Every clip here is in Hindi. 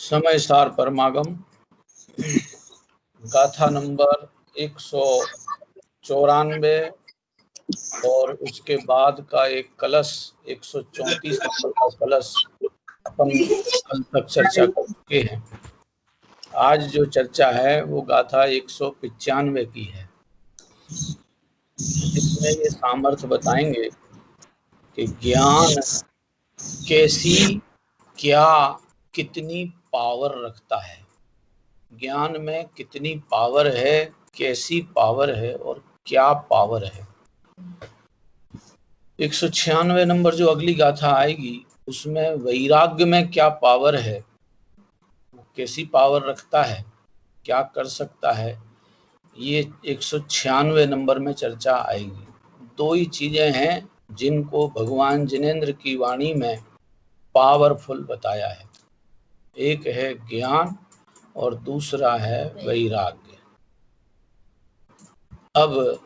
समय सार परमागम गाथा नंबर 194 और उसके बाद का एक कलश 134 नंबर का कलश अपन कल तक चर्चा कर चुके हैं। आज जो चर्चा है वो गाथा 195 की है, जिसमें ये सामर्थ्य बताएंगे कि ज्ञान कैसी क्या कितनी पावर रखता है, ज्ञान में कितनी पावर है, कैसी पावर है और क्या पावर है। 196 नंबर जो अगली गाथा आएगी उसमें वैराग्य में क्या पावर है, वो कैसी पावर रखता है, क्या कर सकता है, ये 196 नंबर में चर्चा आएगी। दो ही चीजें हैं जिनको भगवान जिनेंद्र की वाणी में पावरफुल बताया है, एक है ज्ञान और दूसरा है वैराग्य। अब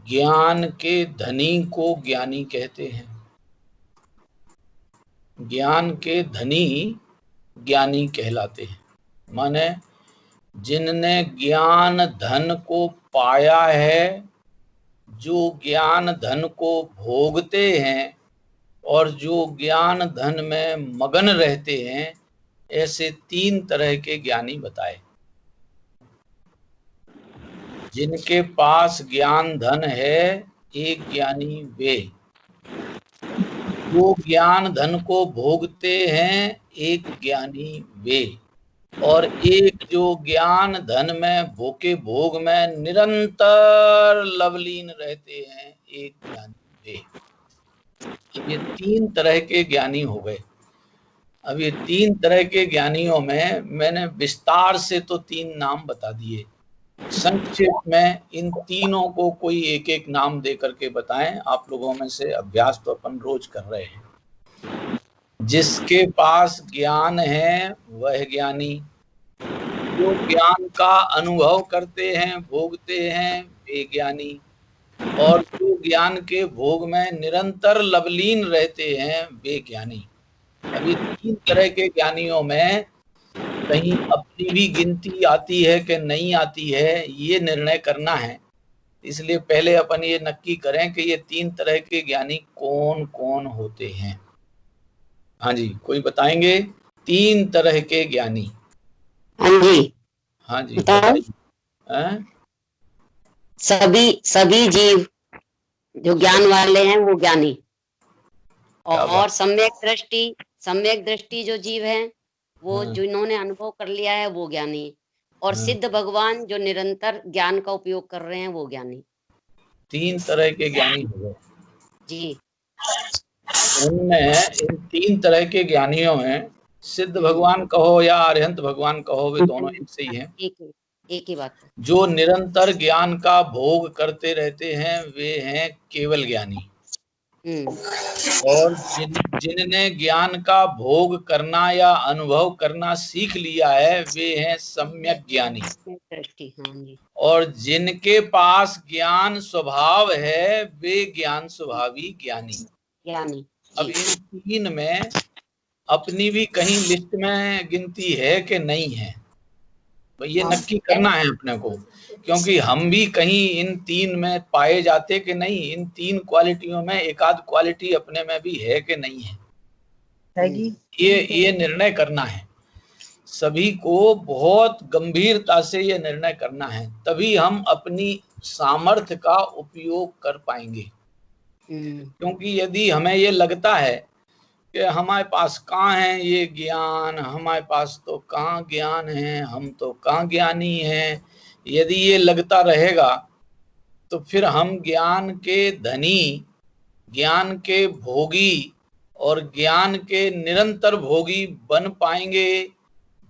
ज्ञान के धनी को ज्ञानी कहते हैं, ज्ञान के धनी ज्ञानी कहलाते हैं, माने जिनने ज्ञान धन को पाया है, जो ज्ञान धन को भोगते हैं और जो ज्ञान धन में मगन रहते हैं, ऐसे तीन तरह के ज्ञानी बताए। जिनके पास ज्ञान धन है एक ज्ञानी वे, जो ज्ञान धन को भोगते हैं एक ज्ञानी वे, और एक जो ज्ञान धन में भोके भोग में निरंतर लवलीन रहते हैं एक ज्ञानी वे। ये तीन तरह के ज्ञानी हो गए। अब ये तीन तरह के ज्ञानियों में मैंने विस्तार से तो तीन नाम बता दिए, संक्षेप में इन तीनों को कोई एक एक नाम दे करके बताएं। आप लोगों में से अभ्यास तो अपन रोज कर रहे हैं। जिसके पास ज्ञान है वह ज्ञानी, जो ज्ञान का अनुभव करते हैं भोगते हैं वे ज्ञानी, और जो ज्ञान के भोग में निरंतर लवलीन रहते हैं वे ज्ञानी। अभी तीन तरह के ज्ञानियों में कहीं अपनी भी गिनती आती है कि नहीं आती है, ये निर्णय करना है। इसलिए पहले अपन ये नक्की करें कि ये तीन तरह के ज्ञानी कौन कौन होते हैं। हाँ जी, कोई बताएंगे तीन तरह के ज्ञानी? हाँ जी, हाँ जी बताइए। सभी जीव जो ज्ञान वाले हैं वो ज्ञानी, और सम्यक दृष्टि जो जीव हैं वो जिन्होंने अनुभव कर लिया है वो ज्ञानी, और सिद्ध भगवान जो निरंतर ज्ञान का उपयोग कर रहे हैं वो ज्ञानी। तीन तरह के ज्ञानी हो गए जी। उनमें इन तीन तरह के ज्ञानियों में सिद्ध भगवान कहो या अरिहंत भगवान कहो, वे दोनों एक से ही हैं। एक ही बात है। जो निरंतर ज्ञान का भोग करते रहते हैं वे हैं केवल ज्ञानी, और जिनने ज्ञान का भोग करना या अनुभव करना सीख लिया है वे हैं सम्यक ज्ञानी। और जिनके पास ज्ञान स्वभाव है वे ज्ञान स्वभावी ज्ञानी। अब इन तीन में अपनी भी कहीं लिस्ट में गिनती है कि नहीं है, तो ये नक्की करना है अपने को, क्योंकि हम भी कहीं इन तीन में पाए जाते कि नहीं, इन तीन क्वालिटियों में एक आध क्वालिटी अपने में भी है कि नहीं है, ये निर्णय करना है। सभी को बहुत गंभीरता से ये निर्णय करना है, तभी हम अपनी सामर्थ्य का उपयोग कर पाएंगे। क्योंकि यदि हमें ये लगता है कि हमारे पास कहाँ है ये ज्ञान, हमारे पास तो कहाँ ज्ञान है, हम तो कहाँ ज्ञानी हैं, यदि ये लगता रहेगा तो फिर हम ज्ञान के धनी, ज्ञान के भोगी और ज्ञान के निरंतर भोगी बन पाएंगे,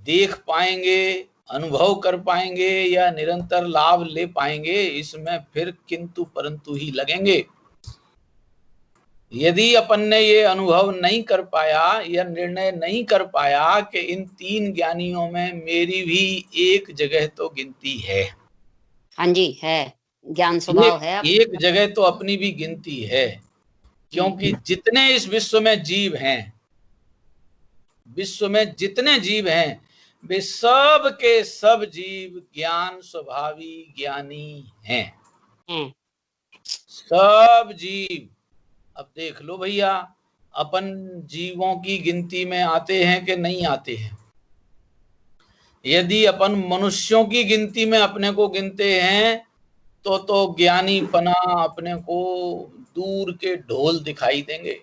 देख पाएंगे, अनुभव कर पाएंगे या निरंतर लाभ ले पाएंगे, इसमें फिर किंतु परंतु ही लगेंगे। यदि अपन ने ये अनुभव नहीं कर पाया या निर्णय नहीं कर पाया कि इन तीन ज्ञानियों में मेरी भी एक जगह तो गिनती है। हाँ जी, है, ज्ञान स्वभाव है, एक जगह तो अपनी भी गिनती है, क्योंकि जितने इस विश्व में जीव हैं विश्व में जितने जीव हैं वे सब के सब जीव ज्ञान स्वभावी ज्ञानी हैं। सब जीव। अब देख लो भैया, अपन जीवों की गिनती में आते हैं कि नहीं आते हैं? यदि अपन मनुष्यों की गिनती में अपने को गिनते हैं तो ज्ञानी पना अपने को दूर के ढोल दिखाई देंगे।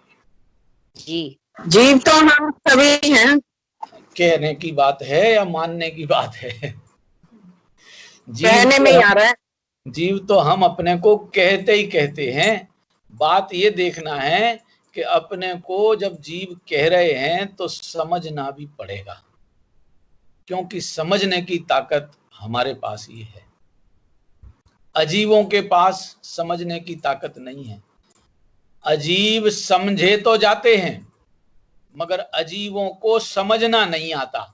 जी जीव तो हम सभी हैं। कहने की बात है या मानने की बात है? कहने में ही आ रहा है। जीव तो हम अपने को कहते ही कहते हैं। बात ये देखना है कि अपने को जब जीव कह रहे हैं तो समझना भी पड़ेगा, क्योंकि समझने की ताकत हमारे पास ही है, अजीवों के पास समझने की ताकत नहीं है। अजीव समझे तो जाते हैं मगर अजीवों को समझना नहीं आता।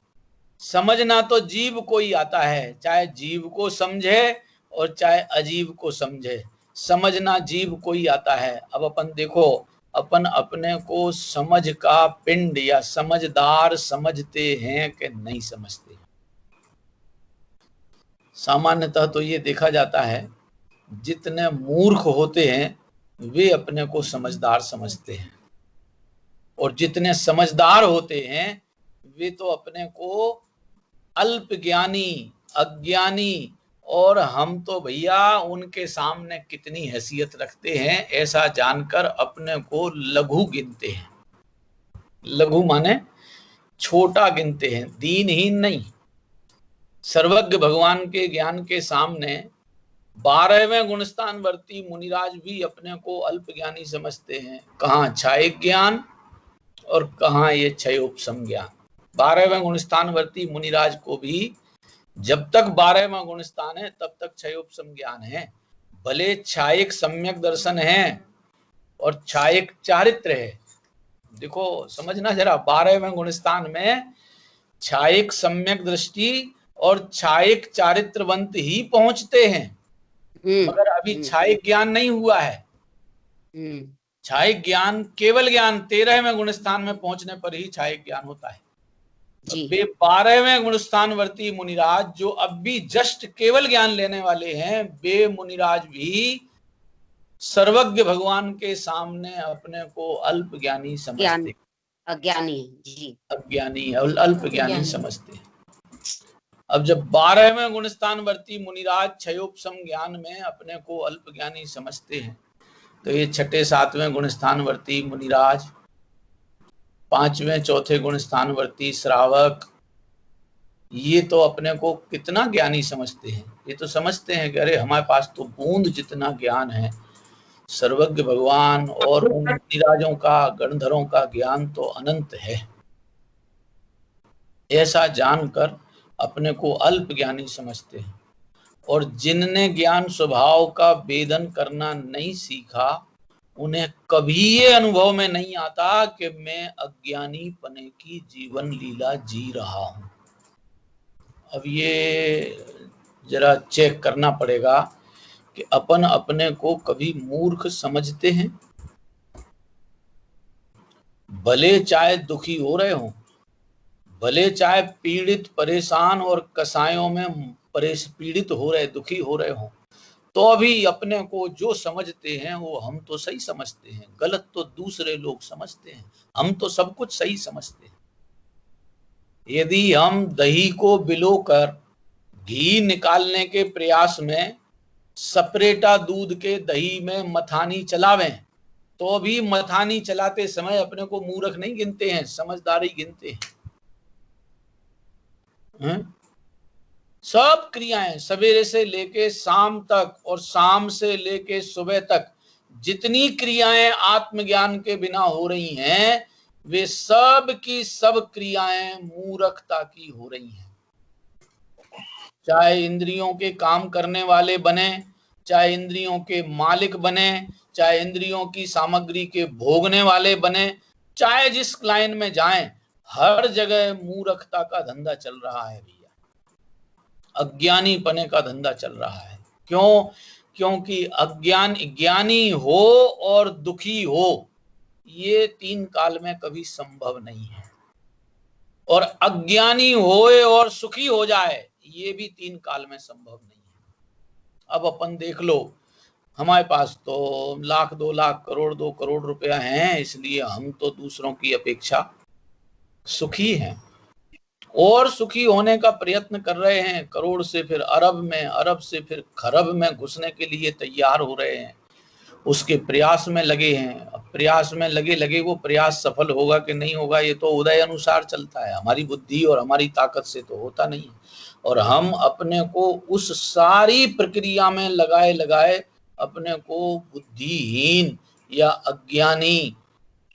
समझना तो जीव को ही आता है, चाहे जीव को समझे और चाहे अजीव को समझे, समझना जीव को ही आता है। अब अपन देखो, अपन अपने को समझ का पिंड या समझदार समझते हैं कि नहीं समझते? सामान्यतः तो ये देखा जाता है जितने मूर्ख होते हैं वे अपने को समझदार समझते हैं, और जितने समझदार होते हैं वे तो अपने को अल्प ज्ञानी, अज्ञानी, और हम तो भैया उनके सामने कितनी हैसियत रखते हैं ऐसा जानकर अपने को लघु गिनते हैं। लघु माने छोटा गिनते हैं, दीनहीन नहीं। सर्वज्ञ भगवान के ज्ञान के सामने 12वें गुणस्थान वर्ती मुनिराज भी अपने को अल्प ज्ञानी समझते हैं। कहाँ क्षयिक ज्ञान और कहाँ ये क्षयोपशम ज्ञान। 12वें गुणस्थान वर्ती मुनिराज को भी जब तक 12वां गुणस्थान है तब तक क्षयोपशम ज्ञान है। भले क्षयिक सम्यक दर्शन है और क्षयिक चारित्र है। देखो समझना जरा, 12वें गुणस्थान में क्षयिक सम्यक दृष्टि और क्षयिक चारित्रवंत ही पहुंचते हैं, मगर अभी क्षयिक ज्ञान नहीं हुआ है। क्षयिक ज्ञान केवल ज्ञान 13वें गुणस्थान में पहुंचने पर ही क्षयिक ज्ञान होता है। वे 12वें गुणस्थान वर्ती मुनिराज जो अब भी जस्ट केवल ज्ञान लेने वाले हैं, वे मुनिराज भी सर्वज्ञ भगवान के सामने अपने को अल्प ज्ञानी समझते, अज्ञानी जी, अज्ञानी अल्प ज्ञानी समझते हैं। अब जब 12वें गुणस्थान वर्ती मुनिराज क्षयोपशम ज्ञान में अपने को अल्प ज्ञानी समझते हैं, तो ये 6, 7वें गुणस्थान वर्ती मुनिराज, 5वें 4थे गुणस्थान वर्ती श्रावक, ये तो अपने को कितना ज्ञानी समझते हैं। ये तो समझते हैं कि अरे हमारे पास तो बूंद जितना ज्ञान है। सर्वज्ञ भगवान और उन मुनिराजों का, गणधरों का ज्ञान तो अनंत है। ऐसा जानकर अपने को अल्प ज्ञानी समझते हैं। और जिनने ज्ञान स्वभाव का वेदन करना नहीं सीखा, उन्हें कभी ये अनुभव में नहीं आता कि मैं अज्ञानी पने की जीवन लीला जी रहा हूं। अब ये जरा चेक करना पड़ेगा कि अपन अपने को कभी मूर्ख समझते हैं? भले चाहे दुखी हो रहे हो, भले चाहे पीड़ित, परेशान और कसायों में पीड़ित हो रहे, दुखी हो रहे हो, तो अभी अपने को जो समझते हैं वो हम तो सही समझते हैं, गलत तो दूसरे लोग समझते हैं, हम तो सब कुछ सही समझते हैं। यदि हम दही को बिलोकर घी निकालने के प्रयास में सपरेटा दूध के दही में मथानी चलावें, तो भी मथानी चलाते समय अपने को मूर्ख नहीं गिनते हैं, समझदारी गिनते हैं। सब क्रियाएं सवेरे से लेके शाम तक और शाम से लेके सुबह तक जितनी क्रियाएं आत्मज्ञान के बिना हो रही हैं, वे सब की सब क्रियाएं मूर्खता की हो रही हैं। चाहे इंद्रियों के काम करने वाले बने, चाहे इंद्रियों के मालिक बने, चाहे इंद्रियों की सामग्री के भोगने वाले बने, चाहे जिस लाइन में जाएं, हर जगह मूर्खता का धंधा चल रहा है भैया, अज्ञानी पने का धंधा चल रहा है। क्यों? क्योंकि ज्ञानी हो और दुखी हो, ये 3 काल में कभी संभव नहीं है। और अज्ञानी होए और सुखी हो जाए, ये भी 3 काल में संभव नहीं है। अब अपन देख लो, हमारे पास तो 1 लाख 2 लाख करोड़ 2 करोड़ रुपया है, इसलिए हम तो दूसरों की अपेक्षा सुखी हैं और सुखी होने का प्रयत्न कर रहे हैं। करोड़ से फिर अरब में, अरब से फिर खरब में घुसने के लिए तैयार हो रहे हैं, उसके प्रयास में लगे हैं। अब प्रयास में लगे लगे वो प्रयास सफल होगा कि नहीं होगा, ये तो उदय अनुसार चलता है, हमारी बुद्धि और हमारी ताकत से तो होता नहीं है। और हम अपने को उस सारी प्रक्रिया में लगाए लगाए अपने को बुद्धिहीन या अज्ञानी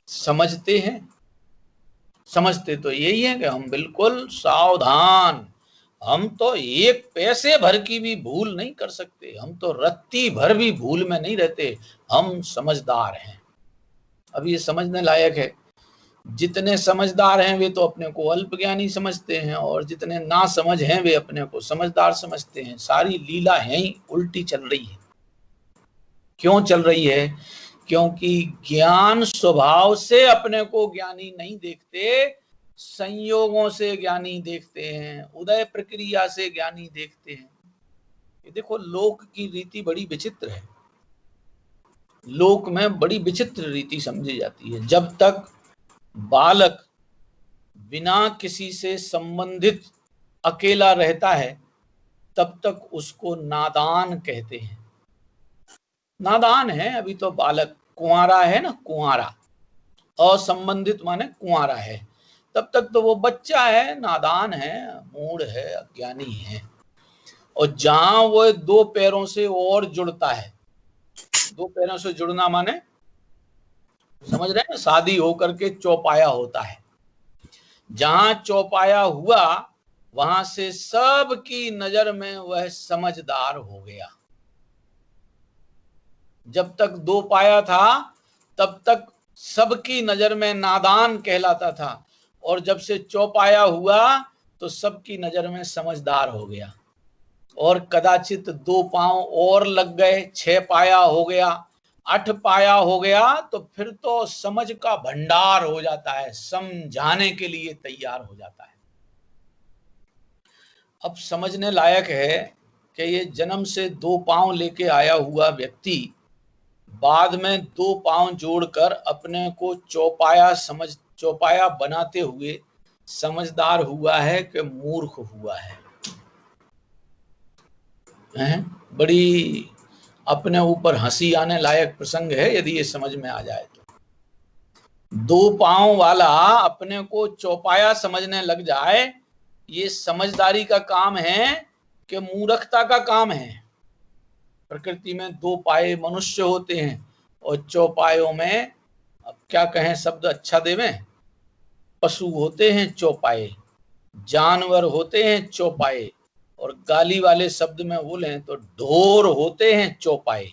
समझते हैं। समझते तो यही है कि हम बिल्कुल सावधान, हम तो 1 पैसे भर की भी भूल नहीं कर सकते, हम तो रत्ती भर भी भूल में नहीं रहते, हम समझदार हैं। अब ये समझने लायक है, जितने समझदार हैं वे तो अपने को अल्पज्ञानी समझते हैं और जितने ना समझ हैं वे अपने को समझदार समझते हैं। सारी लीला है ही उल्टी चल रही है। क्यों चल रही है? क्योंकि ज्ञान स्वभाव से अपने को ज्ञानी नहीं देखते, संयोगों से ज्ञानी देखते हैं, उदय प्रक्रिया से ज्ञानी देखते हैं। ये देखो, लोक की रीति बड़ी विचित्र है। लोक में बड़ी विचित्र रीति समझी जाती है। जब तक बालक बिना किसी से संबंधित अकेला रहता है तब तक उसको नादान कहते हैं। नादान है, अभी तो बालक कुंवारा है ना, कुंवारा, असंबंधित माने कुंवारा है, तब तक तो वो बच्चा है, नादान है, मूढ़ है, अज्ञानी है। और जहां वो 2 पैरों से और जुड़ता है, 2 पैरों से जुड़ना माने समझ रहे हैं, शादी होकर के चौपाया होता है, जहां चौपाया हुआ वहां से सबकी नजर में वह समझदार हो गया। जब तक 2 पाया था तब तक सबकी नजर में नादान कहलाता था, और जब से चौपाया हुआ तो सबकी नजर में समझदार हो गया। और कदाचित 2 पांव और लग गए, 6 पाया हो गया, 8 पाया हो गया, तो फिर तो समझ का भंडार हो जाता है, समझाने के लिए तैयार हो जाता है। अब समझने लायक है कि ये जन्म से 2 पांव लेके आया हुआ व्यक्ति बाद में 2 पांव जोड़कर अपने को चौपाया बनाते हुए समझदार हुआ है कि मूर्ख हुआ है? बड़ी अपने ऊपर हंसी आने लायक प्रसंग है यदि ये समझ में आ जाए तो। 2 पांव वाला अपने को चौपाया समझने लग जाए, ये समझदारी का काम है कि मूर्खता का काम है? प्रकृति में 2 पाए मनुष्य होते हैं और चौपायों में, अब क्या कहें शब्द अच्छा देवें, पशु होते हैं चौपाए, जानवर होते हैं चौपाए, और गाली वाले शब्द में बोले तो ढोर होते हैं चौपाए।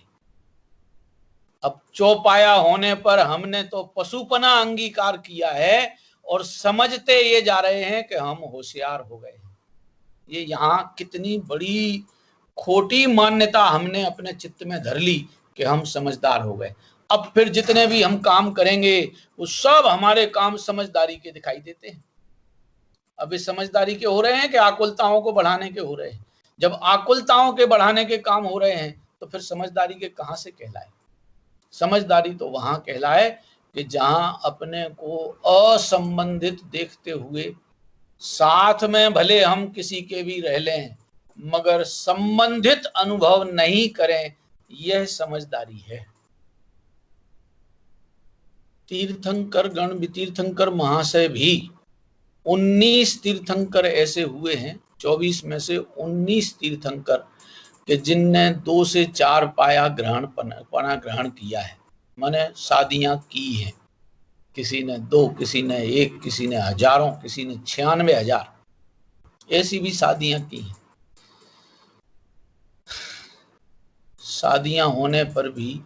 अब चौपाया होने पर हमने तो पशुपना अंगीकार किया है और समझते ये जा रहे हैं कि हम होशियार हो गए। ये यहाँ कितनी बड़ी खोटी मान्यता हमने अपने चित्त में धर ली कि हम समझदार हो गए। अब फिर जितने भी हम काम करेंगे वो सब हमारे काम समझदारी के दिखाई देते हैं। अब इस समझदारी के हो रहे हैं कि आकुलताओं को बढ़ाने के हो रहे हैं? जब आकुलताओं के बढ़ाने के काम हो रहे हैं तो फिर समझदारी के कहां से कहलाए? समझदारी तो वहां कहलाए कि जहां अपने को असंबंधित देखते हुए साथ में भले हम किसी के भी रह लें मगर संबंधित अनुभव नहीं करें, यह समझदारी है। तीर्थंकर गण, तीर्थंकर महाशय भी 19 तीर्थंकर ऐसे हुए हैं, 24 में से 19 तीर्थंकर कि जिनने 2 से 4 पाया पना ग्रहण किया है, माने शादियां की हैं। किसी ने 2, किसी ने 1, किसी ने हजारों, किसी ने 96,000, ऐसी भी शादियां की हैं। शादियां होने पर भी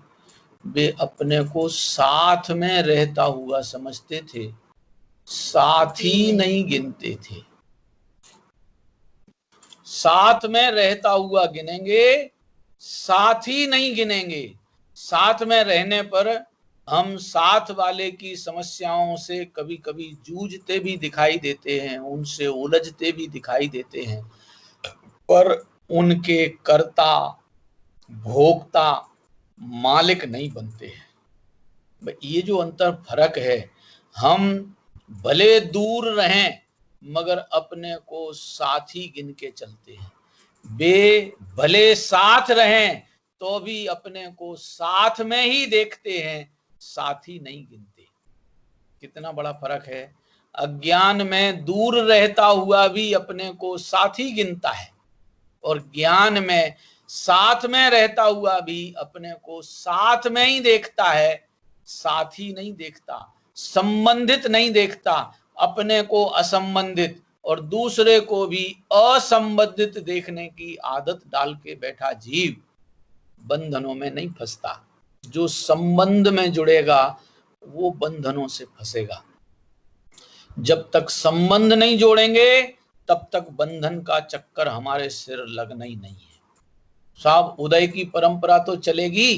वे अपने को साथ में रहता हुआ समझते थे, साथी नहीं गिनते थे। साथ में रहता हुआ गिनेंगे, साथी नहीं गिनेंगे। साथ में रहने पर हम साथ वाले की समस्याओं से कभी कभी जूझते भी दिखाई देते हैं, उनसे उलझते भी दिखाई देते हैं, पर उनके कर्ता, भोक्ता, मालिक नहीं बनते हैं। ये जो अंतर फर्क है, हम भले दूर रहें मगर अपने को साथी गिन के चलते हैं, वे भले साथ रहें तो भी अपने को साथ में ही देखते हैं, साथी नहीं गिनते। कितना बड़ा फर्क है। अज्ञान में दूर रहता हुआ भी अपने को साथी गिनता है, और ज्ञान में साथ में रहता हुआ भी अपने को साथ में ही देखता है, साथी नहीं देखता, संबंधित नहीं देखता, अपने को असंबंधित और दूसरे को भी असंबंधित देखने की आदत डाल के बैठा जीव बंधनों में नहीं फंसता। जो संबंध में जुड़ेगा वो बंधनों से फंसेगा। जब तक संबंध नहीं जोड़ेंगे तब तक बंधन का चक्कर हमारे सिर लगना ही नहीं है। साहब उदय की परंपरा तो चलेगी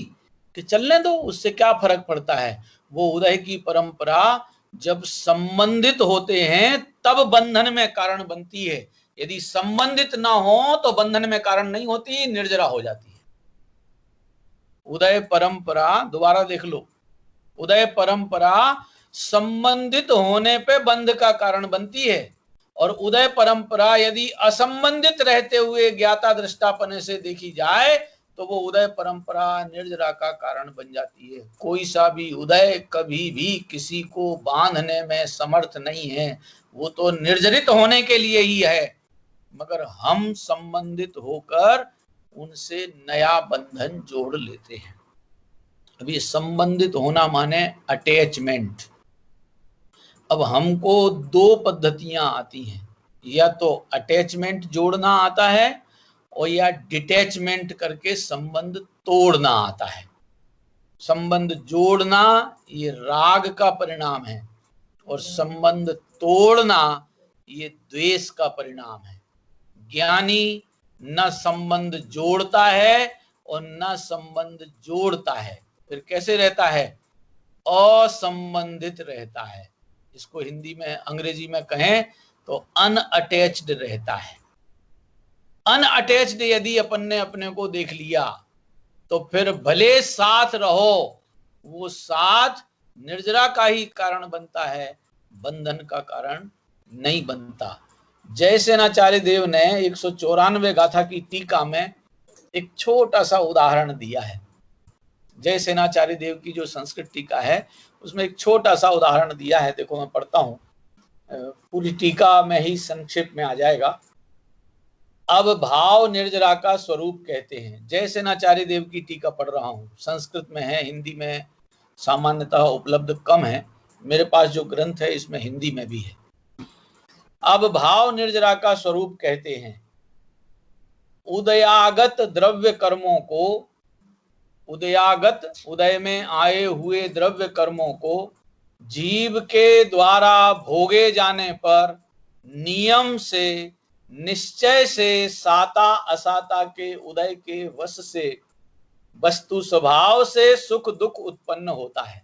कि चलने दो, उससे क्या फर्क पड़ता है। वो उदय की परंपरा जब संबंधित होते हैं तब बंधन में कारण बनती है, यदि संबंधित ना हो तो बंधन में कारण नहीं होती, निर्जरा हो जाती है। उदय परंपरा दोबारा देख लो, उदय परंपरा संबंधित होने पे बंध का कारण बनती है, और उदय परंपरा यदि असंबंधित रहते हुए ज्ञाता दृष्टापने से देखी जाए तो वो उदय परंपरा निर्जरा का कारण बन जाती है। कोई सा भी उदय कभी भी किसी को बांधने में समर्थ नहीं है, वो तो निर्जरित होने के लिए ही है, मगर हम संबंधित होकर उनसे नया बंधन जोड़ लेते हैं। अभी संबंधित होना माने अटैचमेंट। अब हमको दो पद्धतियां आती हैं, या तो अटैचमेंट जोड़ना आता है और या डिटैचमेंट करके संबंध तोड़ना आता है। संबंध जोड़ना ये राग का परिणाम है, और संबंध तोड़ना ये द्वेष का परिणाम है। ज्ञानी न संबंध जोड़ता है और न संबंध जोड़ता है, फिर कैसे रहता है? असंबंधित रहता है। इसको हिंदी में अंग्रेजी में कहें तो अनअटैच्ड रहता है। अनअटैच्ड यदि अपन ने अपने को देख लिया तो फिर भले साथ रहो, वो साथ निर्जरा का ही कारण बनता है, बंधन का कारण नहीं बनता। जयसेनाचार्य देव ने 194 गाथा की टीका में एक छोटा सा उदाहरण दिया है। जयसेनाचार्य देव की जो संस्कृत टीका है उसमें एक छोटा सा उदाहरण दिया है। देखो मैं पढ़ता हूं, पूरी टीका में ही संक्षेप में आ जाएगा। अब भाव निर्जरा का स्वरूप कहते हैं। जयसेनाचार्य देव की टीका पढ़ रहा हूं, संस्कृत में है, हिंदी में सामान्यतः उपलब्ध कम है। मेरे पास जो ग्रंथ है इसमें हिंदी में भी है। अब भाव निर्जरा का स्वरूप कहते हैं उदयागत द्रव्य कर्मों को, उदयागत उदय में आए हुए द्रव्य कर्मों को जीव के द्वारा भोगे जाने पर नियम से, निश्चय से, साता असाता के उदय के वश से, वस्तु स्वभाव से सुख दुख उत्पन्न होता है।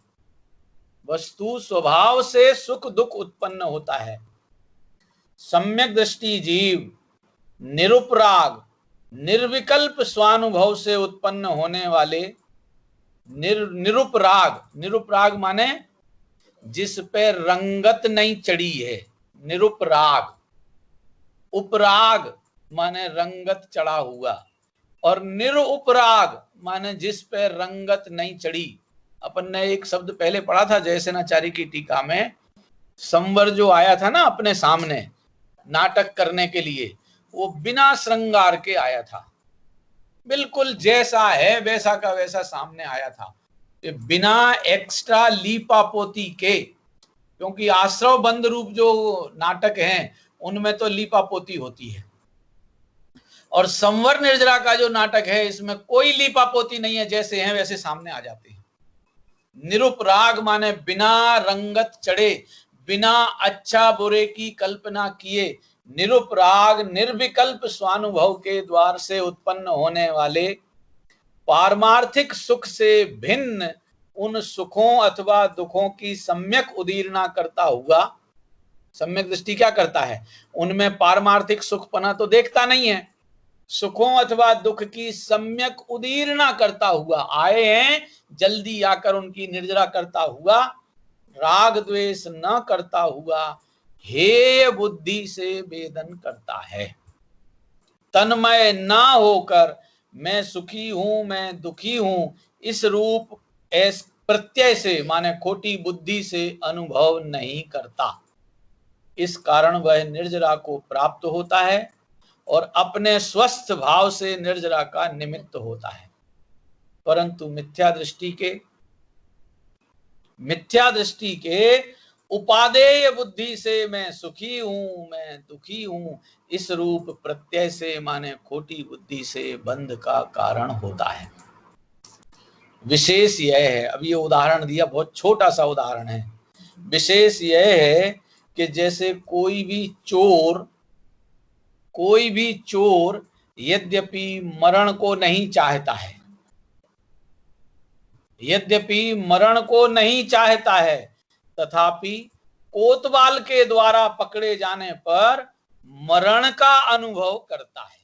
वस्तु स्वभाव से सुख दुख उत्पन्न होता है। सम्यक दृष्टि जीव निरुपराग निर्विकल्प स्वानुभव से उत्पन्न होने वाले निरुपराग, निरुपराग माने जिस पे रंगत नहीं चढ़ी है, निरुपराग। उपराग माने रंगत चढ़ा हुआ, और निरुपराग माने जिस पे रंगत नहीं चढ़ी। अपन ने एक शब्द पहले पढ़ा था जयसेनाचार्य की टीका में, संवर जो आया था ना अपने सामने नाटक करने के लिए, वो बिना श्रृंगार के आया था, बिल्कुल जैसा है वैसा का वैसा सामने आया था, बिना एक्स्ट्रा लीपापोती के। क्योंकि आश्रव बंद रूप जो नाटक हैं उनमें तो लीपापोती होती है, और संवर निर्जरा का जो नाटक है इसमें कोई लीपापोती नहीं है, जैसे हैं वैसे सामने आ जाते हैं। निरुपराग माने बिना रंगत चढ़े, बिना अच्छा बुरे की कल्पना किए, निरुपराग निर्विकल्प स्वानुभव के द्वार से उत्पन्न होने वाले पारमार्थिक सुख से भिन्न उन सुखों अथवा दुखों की सम्यक उदीरना करता हुआ, सम्यक दृष्टि क्या करता है, उनमें पारमार्थिक सुखपना तो देखता नहीं है, सुखों अथवा दुख की सम्यक उदीरना करता हुआ, आए हैं जल्दी आकर उनकी निर्जरा करता हुआ, राग द्वेष न करता हुआ, हेय बुद्धि से वेदन करता है। तन्मय ना होकर मैं सुखी हूं, मैं दुखी हूं, इस रूप प्रत्यय से माने खोटी बुद्धि से अनुभव नहीं करता। इस कारण वह निर्जरा को प्राप्त होता है और अपने स्वस्थ भाव से निर्जरा का निमित्त होता है। परंतु मिथ्या दृष्टि के उपादेय बुद्धि से मैं सुखी हूं, मैं दुखी हूं, इस रूप प्रत्यय से माने खोटी बुद्धि से बंध का कारण होता है। विशेष यह है, अब ये उदाहरण दिया, बहुत छोटा सा उदाहरण है। विशेष यह है कि जैसे कोई भी चोर यद्यपि मरण को नहीं चाहता है, तथापि कोतवाल के द्वारा पकड़े जाने पर मरण का अनुभव करता है।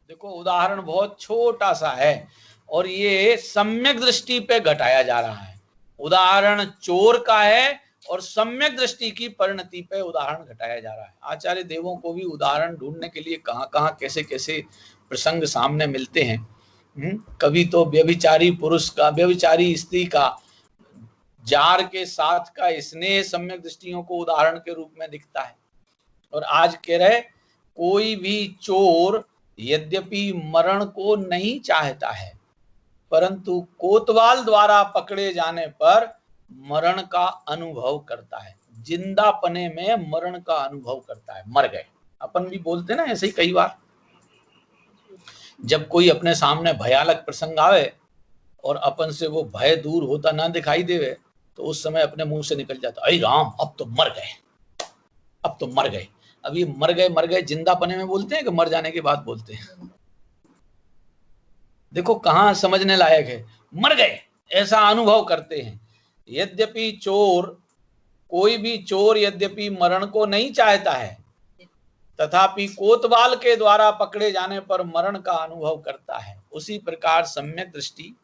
देखो उदाहरण बहुत छोटा सा है और ये सम्यक दृष्टि पे घटाया जा रहा है। उदाहरण चोर का है और सम्यक दृष्टि की परिणति पे उदाहरण घटाया जा रहा है। आचार्य देवों को भी उदाहरण ढूंढने के लिए कहां कहां कैसे कैसे प्रसंग सामने मिलते हैं। कभी तो व्यभिचारी पुरुष का, व्यभिचारी स्त्री का, जार के साथ का स्नेह सम्यक दृष्टियों को उदाहरण के रूप में दिखता है। और आज कह रहे कोई भी चोर यद्यपि मरण को नहीं चाहता है, परंतु कोतवाल द्वारा पकड़े जाने पर मरण का अनुभव करता है। जिंदापने में मरण का अनुभव करता है, मर गए। अपन भी बोलते ना ऐसे ही कई बार, जब कोई अपने सामने भयानक प्रसंग आवे और अपन से वो भय दूर होता ना दिखाई देवे, तो उस समय अपने मुंह से निकल जाता, अरे राम अब तो मर गए, अब तो मर गए। अब ये मर गए जिंदापने में बोलते हैं कि मर जाने के बाद बोलते हैं? देखो कहां समझने लायक है, मर गए ऐसा अनुभव करते हैं। यद्यपि कोई भी चोर यद्यपि मरण को नहीं चाहता है, तथापि कोतवाल के द्वारा पकड़े जाने पर मरण का अनुभव करता है। उसी प्रकार सम्यक दृष्टि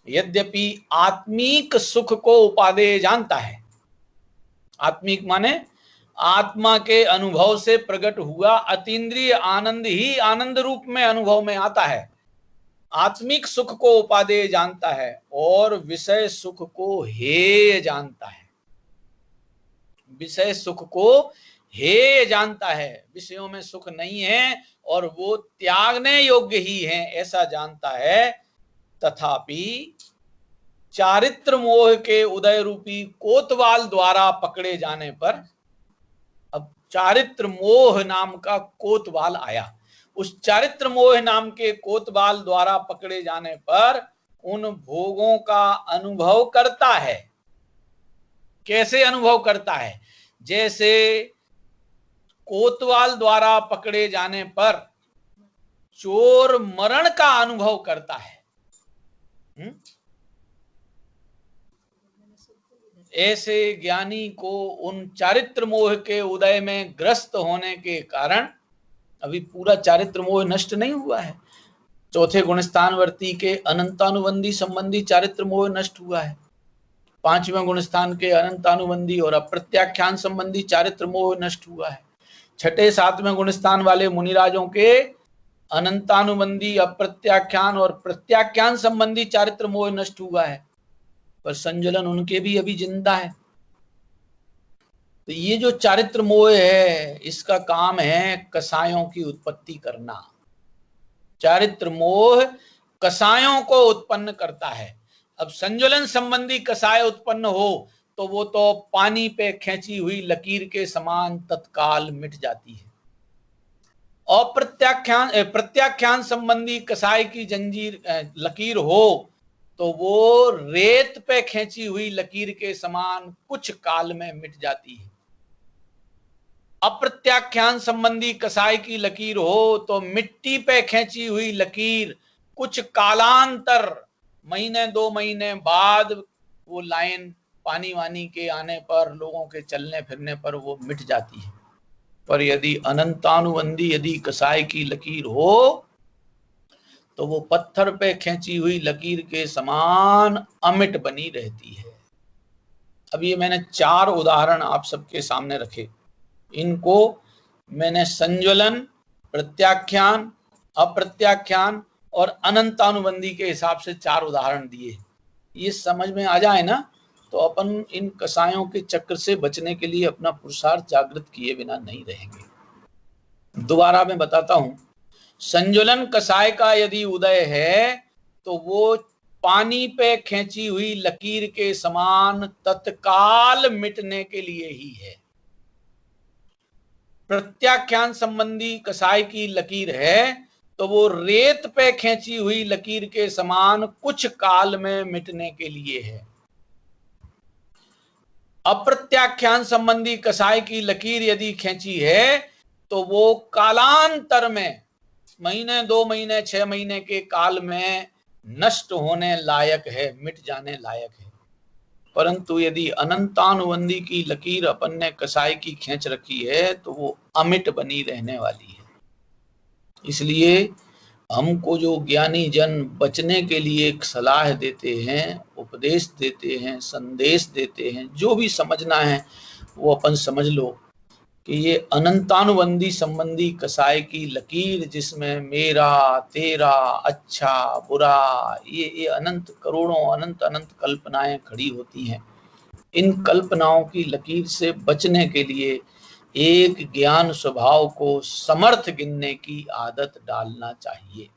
यद्यपि आत्मिक सुख को उपादेय जानता है, आत्मिक माने आत्मा के अनुभव से प्रकट हुआ अतीन्द्रिय आनंद ही आनंद रूप में अनुभव में आता है, आत्मिक सुख को उपादेय जानता है और विषय सुख को हेय जानता है। विषय सुख को हेय जानता है, विषयों में सुख नहीं है और वो त्यागने योग्य ही है ऐसा जानता है। तथापि चारित्र मोह के उदय रूपी कोतवाल द्वारा पकड़े जाने पर, अब चारित्र मोह नाम का कोतवाल आया, उस चारित्र मोह नाम के कोतवाल द्वारा पकड़े जाने पर उन भोगों का अनुभव करता है। कैसे अनुभव करता है? जैसे कोतवाल द्वारा पकड़े जाने पर चोर मरण का अनुभव करता है, ऐसे ज्ञानी को उन चारित्र मोह के उदय में ग्रस्त होने के कारण, अभी पूरा चारित्र मोह नष्ट नहीं हुआ है, चौथे गुणस्थानवर्ती के अनंतानुबंधी संबंधी चारित्र मोह नष्ट हुआ है, पांचवें गुणस्थान के अनंतानुबंधी और अप्रत्याख्यान संबंधी चारित्र मोह नष्ट हुआ है, छठे सातवें गुणस्थान वाले मुनिराजों के अनंतानुबंधी, अप्रत्याख्यान और प्रत्याख्यान संबंधी चारित्र मोह नष्ट हुआ है, पर संजलन उनके भी अभी जिंदा है। तो ये जो चारित्र मोह है, इसका काम है कसायों की उत्पत्ति करना। चारित्र मोह कसायों को उत्पन्न करता है। अब संज्वलन संबंधी कसाय उत्पन्न हो तो वो तो पानी पे खींची हुई लकीर के समान तत्काल मिट जाती है। और प्रत्याख्यान संबंधी कसाय की जंजीर लकीर हो तो वो रेत पे खींची हुई लकीर के समान कुछ काल में मिट जाती है। अप्रत्याख्यान संबंधी कसाय की लकीर हो तो मिट्टी पे खींची हुई लकीर कुछ कालांतर महीने 2 महीने बाद वो लाइन पानी वानी के आने पर, लोगों के चलने फिरने पर वो मिट जाती है। पर यदि अनंतानुबंधी यदि कसाय की लकीर हो तो वो पत्थर पे खींची हुई लकीर के समान अमिट बनी रहती है। अब ये मैंने 4 उदाहरण आप सबके सामने रखे, इनको मैंने संज्वलन, प्रत्याख्यान, अप्रत्याख्यान और अनंतानुबंधी के हिसाब से 4 उदाहरण दिए। ये समझ में आ जाए ना तो अपन इन कसायों के चक्र से बचने के लिए अपना पुरुषार्थ जागृत किए बिना नहीं रहेंगे। दोबारा मैं बताता हूं, संज्वलन कसाय का यदि उदय है तो वो पानी पे खींची हुई लकीर के समान तत्काल मिटने के लिए ही है। प्रत्याख्यान संबंधी कसाय की लकीर है तो वो रेत पे खींची हुई लकीर के समान कुछ काल में मिटने के लिए है। अप्रत्याख्यान संबंधी कसाय की लकीर यदि खींची है तो वो कालांतर में, महीने 2 महीने 6 महीने के काल में नष्ट होने लायक है, मिट जाने लायक है। परंतु यदि अनंतानुबंधी की लकीर अपन ने कसाय की खींच रखी है तो वो अमिट बनी रहने वाली है। इसलिए हमको जो ज्ञानी जन बचने के लिए एक सलाह देते हैं, उपदेश देते हैं, संदेश देते हैं, जो भी समझना है वो अपन समझ लो कि ये अनंतानुबंधी संबंधी कसाय की लकीर जिसमें मेरा तेरा अच्छा बुरा ये अनंत करोड़ों अनंत अनंत कल्पनाएं खड़ी होती हैं, इन कल्पनाओं की लकीर से बचने के लिए एक ज्ञान स्वभाव को समर्थ गिनने की आदत डालना चाहिए।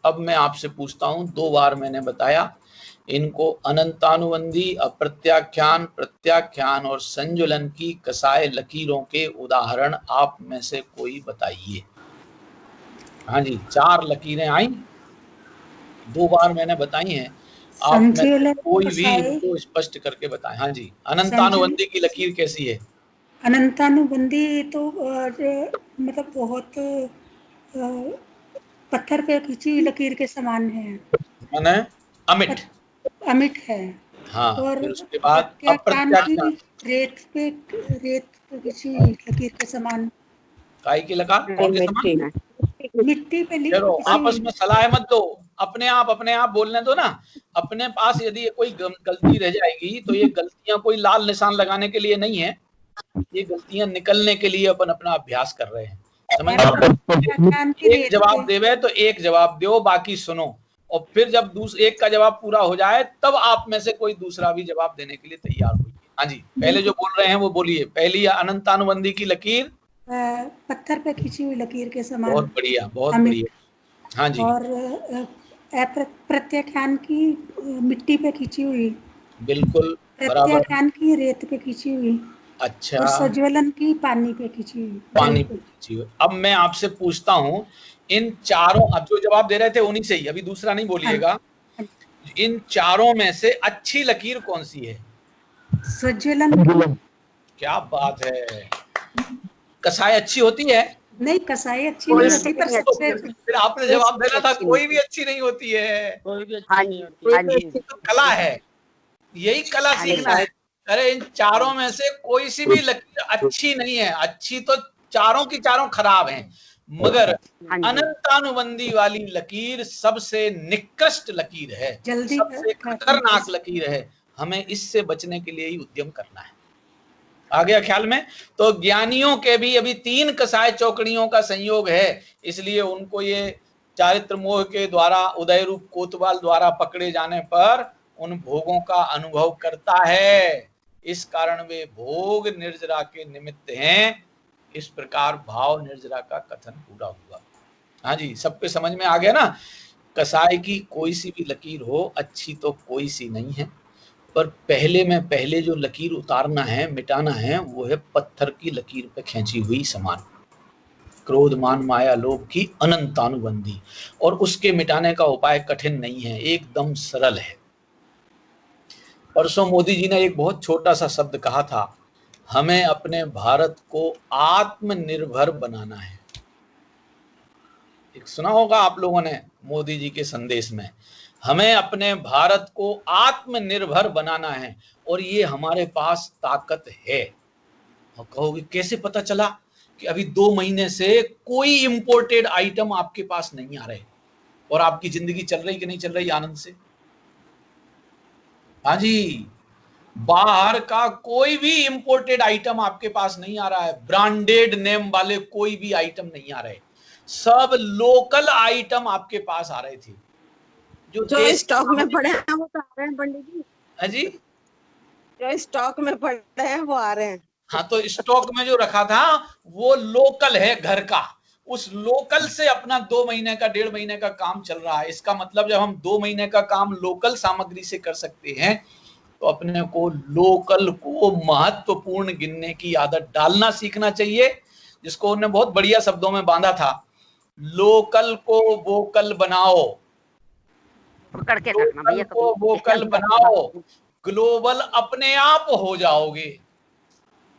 अब मैं आपसे पूछता हूं, 2 बार मैंने बताया, इनको अनंतानुबंधी, अप्रत्याख्यान, प्रत्याख्यान और संज्वलन की कसाय लकीरों के उदाहरण आप में से कोई बताइए। हाँ जी, 4 लकीरें आई, 2 बार मैंने बताई हैं, आप में से कोई भी इनको स्पष्ट करके बताएं। हाँ जी, अनंतानुबंधी की लकीर कैसी है? अनंतानुबंधी तो मतलब बहुत पत्थर पे खींची हुई लकीर के समान है, माने अमिट, अमिट है। हाँ, और फिर उसके बाद अप्रत्याख्यान, रेत पे खींची हुई लकीर के समान। काय की लकीर कौन के समान? मिट्टी पे चलो आपस में सलाह मत दो, अपने आप बोलने दो ना। अपने पास यदि कोई गलती रह जाएगी तो ये गलतियां कोई लाल निशान लगाने के लिए नहीं है, ये गलतियां निकलने के लिए अपन अपना अभ्यास कर रहे हैं, समझ में? एक जवाब देवे तो एक जवाब दो, बाकी सुनो, और फिर जब एक का जवाब पूरा हो जाए तब आप में से कोई दूसरा भी जवाब देने के लिए तैयार होइए। हाँ जी, पहले जो बोल रहे हैं वो बोलिए। पहली अनंतानुबंधी की लकीर पत्थर पे खींची हुई लकीर के समान। बहुत बढ़िया, बहुत बढ़िया। हाँ जी। और प्रत्याख्यान की मिट्टी पे खींची हुई। बिल्कुल बराबर। प्रत्याख्यान की रेत पे खींची हुई। अच्छा। और संज्वलन की पानी पे खींची हुई। पानी पे खींची हुई। अब मैं आपसे पूछता हूँ, इन चारों, अब जो जवाब दे रहे थे उन्हीं से ही, अभी दूसरा नहीं बोलिएगा, इन चारों में से अच्छी लकीर कौन सी है? संज्वलन। क्या बात है, कसाई अच्छी होती है? नहीं, कसाई अच्छी नहीं होती, पर सबसे फिर आपने जवाब देना था कोई भी अच्छी नहीं होती है, कोई भी अच्छी नहीं होती है, तो कला है, यही कला सीखना है। अरे इन चारों में से कोई सी भी लकीर अच्छी नहीं है, अच्छी तो चारों की चारों खराब हैं, मगर अनंतानुबंधी वाली लकीर सबसे निकृष्ट लकीर है, सबसे खतरनाक लकीर है। हमें इससे बचने के लिए ही उद्यम करना है। आ गया ख्याल में? तो ज्ञानियों के भी अभी 3 कसाय चौकड़ियों का संयोग है, इसलिए उनको ये चारित्र मोह के द्वारा, उदय रूप कोतवाल द्वारा पकड़े जाने पर उन भोगों का अनुभव करता है। इस कारण वे भोग निर्जरा के निमित्त हैं। इस प्रकार भाव निर्जरा का कथन पूरा हुआ। हाँ जी, सबके समझ में आ गया ना? कसाय की कोई सी भी लकीर हो, अच्छी तो कोई सी नहीं है, पर पहले जो लकीर उतारना है, मिटाना है, वो है पत्थर की लकीर पे खींची हुई समान क्रोध मान माया लोभ की अनंतानुबंधी, और उसके मिटाने का उपाय कठिन नहीं है, एकदम सरल है। परसों मोदी जी ने एक बहुत छोटा सा शब्द कहा था, हमें अपने भारत को आत्मनिर्भर बनाना है। एक सुना होगा आप लोगों ने मोदी जी के संदेश में, हमें अपने भारत को आत्मनिर्भर बनाना है और ये हमारे पास ताकत है। और कहोगे कैसे पता चला कि अभी 2 महीने से कोई इंपोर्टेड आइटम आपके पास नहीं आ रहे और आपकी जिंदगी चल रही कि नहीं चल रही आनंद से? हाँ जी, बाहर का कोई भी इंपोर्टेड आइटम आपके पास नहीं आ रहा है, ब्रांडेड नेम वाले कोई भी आइटम नहीं आ रहे, सब लोकल आइटम आपके पास आ रहे थे जो स्टॉक में पड़े हैं वो तो आ रहे हैं पंडित जी। हाँ जी, जो स्टॉक में पड़े हैं वो आ रहे हैं। हाँ, तो स्टॉक में जो रखा था वो लोकल है, घर का, उस लोकल से अपना 2 महीने का 1.5 महीने का काम चल रहा है। इसका मतलब जब हम 2 महीने का काम लोकल सामग्री से कर सकते हैं तो अपने को लोकल को महत्वपूर्ण गिनने की आदत डालना सीखना चाहिए, जिसको उन्होंने बहुत बढ़िया शब्दों में बांधा था, लोकल को वोकल बनाओ, पकड़ के रखना भैया, लोकल को वोकल बनाओ, ग्लोबल अपने आप हो जाओगे।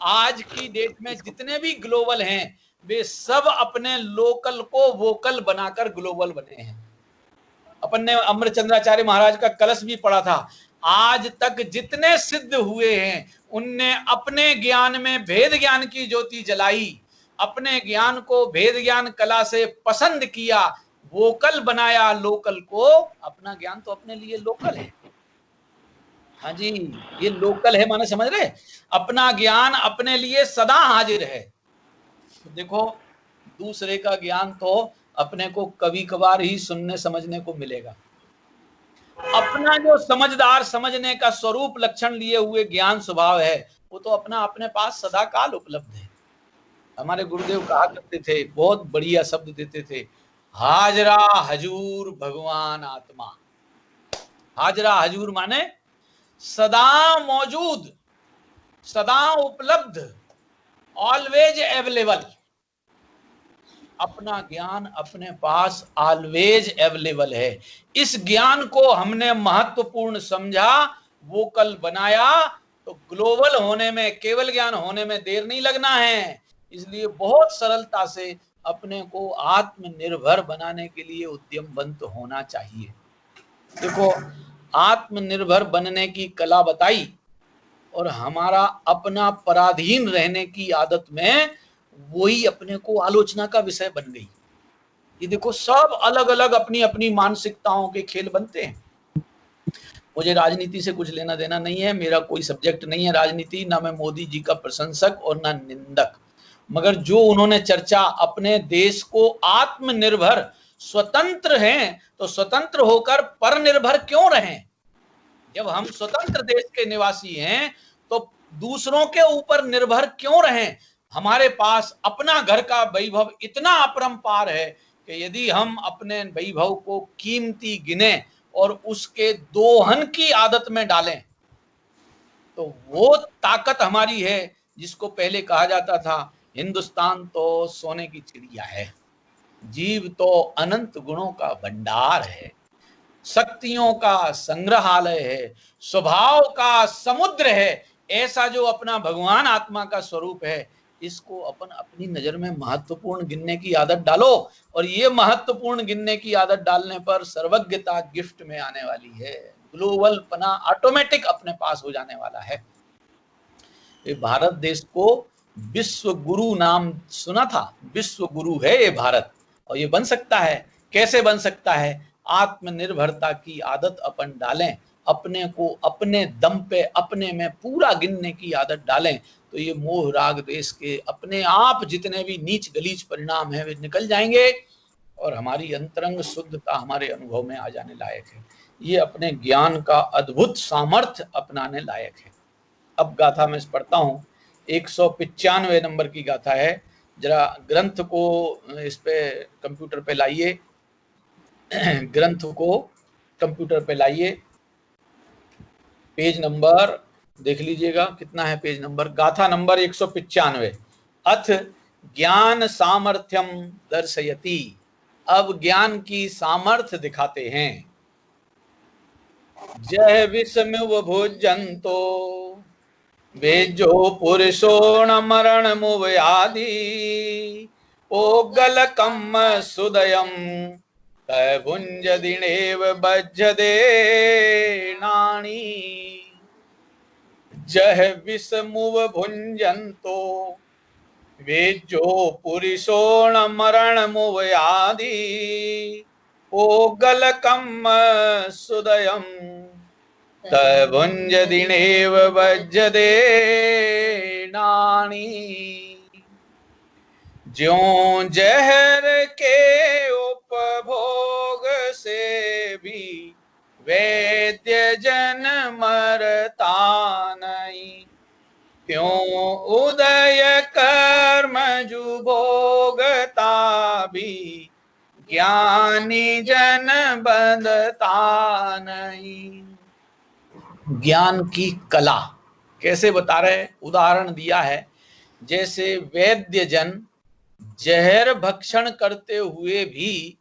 आज की डेट में जितने भी ग्लोबल हैं वे सब अपने लोकल को वोकल बनाकर ग्लोबल बने हैं। अपन ने अमरचंद्राचार्य महाराज का कलश भी पढ़ा था, आज तक जितने सिद्ध हुए हैं उनने अपने ज्ञान में भेद ज्ञान की ज्योति जलाई, अपने ज्ञान को भेद ज्ञान कला से पसंद किया, वोकल बनाया लोकल को। अपना ज्ञान तो अपने लिए लोकल है। हाँ जी, ये लोकल है माने समझ रहे, अपना ज्ञान अपने लिए सदा हाजिर है। तो देखो, दूसरे का ज्ञान तो अपने को कभी कभार ही सुनने समझने को मिलेगा, अपना जो समझदार समझने का स्वरूप लक्षण लिए हुए ज्ञान स्वभाव है वो तो अपना अपने पास सदा काल उपलब्ध है। हमारे गुरुदेव कहा करते थे, बहुत बढ़िया शब्द देते थे, हाजरा हजूर भगवान आत्मा। हाजरा हजूर माने सदा मौजूद, सदा उपलब्ध, ऑलवेज अवेलेबल। अपना ज्ञान अपने पास ऑलवेज अवेलेबल है। इस ज्ञान को हमने महत्वपूर्ण समझा, वोकल बनाया, तो ग्लोबल होने में, केवल ज्ञान होने में देर नहीं लगना है। इसलिए बहुत सरलता से अपने को आत्मनिर्भर बनाने के लिए उद्यमवंत होना चाहिए। देखो, आत्मनिर्भर बनने की कला बताई और हमारा अपना पराधीन रहने की आदत में वही अपने को आलोचना का विषय बन गई। ये देखो, सब अलग अलग अपनी अपनी मानसिकताओं के खेल बनते हैं। मुझे राजनीति से कुछ लेना देना नहीं है, मेरा कोई सब्जेक्ट नहीं है राजनीति, ना मैं मोदी जी का प्रशंसक और ना निंदक, मगर जो उन्होंने चर्चा अपने देश को आत्मनिर्भर स्वतंत्र हैं, तो स्वतंत्र होकर परनिर्भर क्यों रहें? जब हम स्वतंत्र देश के निवासी हैं तो दूसरों के ऊपर निर्भर क्यों रहें? हमारे पास अपना घर का वैभव इतना अपरंपार है कि यदि हम अपने वैभव को कीमती गिने और उसके दोहन की आदत में डालें तो वो ताकत हमारी है, जिसको पहले कहा जाता था हिंदुस्तान तो सोने की चिड़िया है, जीव तो अनंत गुणों का भंडार है, शक्तियों का संग्रहालय है, स्वभाव का समुद्र है। ऐसा जो अपना भगवान आत्मा का स्वरूप है, इसको अपन अपनी नजर में महत्वपूर्ण गिनने की आदत डालो, और ये महत्वपूर्ण गिनने की आदत डालने पर सर्वज्ञता गिफ्ट में आने वाली है, ग्लोबल पना ऑटोमेटिक अपने पास हो जाने वाला है। ये भारत देश को विश्व गुरु नाम सुना था, विश्व गुरु है ये भारत, और ये बन सकता है। कैसे बन सकता है? आत्मनिर्भरता की आदत अपन डालें, अपने को अपने दम पे अपने में पूरा गिनने की आदत डालें, तो ये मोह राग देश के अपने आप जितने भी नीच गलीच परिणाम है वे निकल जाएंगे और हमारी अंतरंग शुद्धता हमारे अनुभव में आ जाने लायक है। ये अपने ज्ञान का अद्भुत सामर्थ्य अपनाने लायक है। अब गाथा में पढ़ता हूँ, 195 नंबर की गाथा है। जरा ग्रंथ को इस पे कंप्यूटर पे लाइए, ग्रंथ को कंप्यूटर पे लाइए, पेज नंबर देख लीजिएगा कितना है पेज नंबर। गाथा नंबर 195। अथ ज्ञान सामर्थ्यम दर्शयति, अब ज्ञान की सामर्थ्य दिखाते हैं। जय विषमिव भुजंतो वेजो पुरुषोण मरण मुव्याधि, ओगल कम सुदयम भुंज दिनेव बज्जदे नाणी जह विषमुव भुंजंतो वेजो पुरुषोण मरण मुव आदि ओगलकम सुदयम भुंज दिनेव बज्जदे नाणी। ज्यों जहर के उपभोग से भी वैद्य जन मरता नहीं, त्यों उदय कर्म जु भोगता भी ज्ञानी जन बंधता नहीं। ज्ञान की कला कैसे बता रहे, उदाहरण दिया है, जैसे वैद्य जन जहर भक्षण करते हुए भी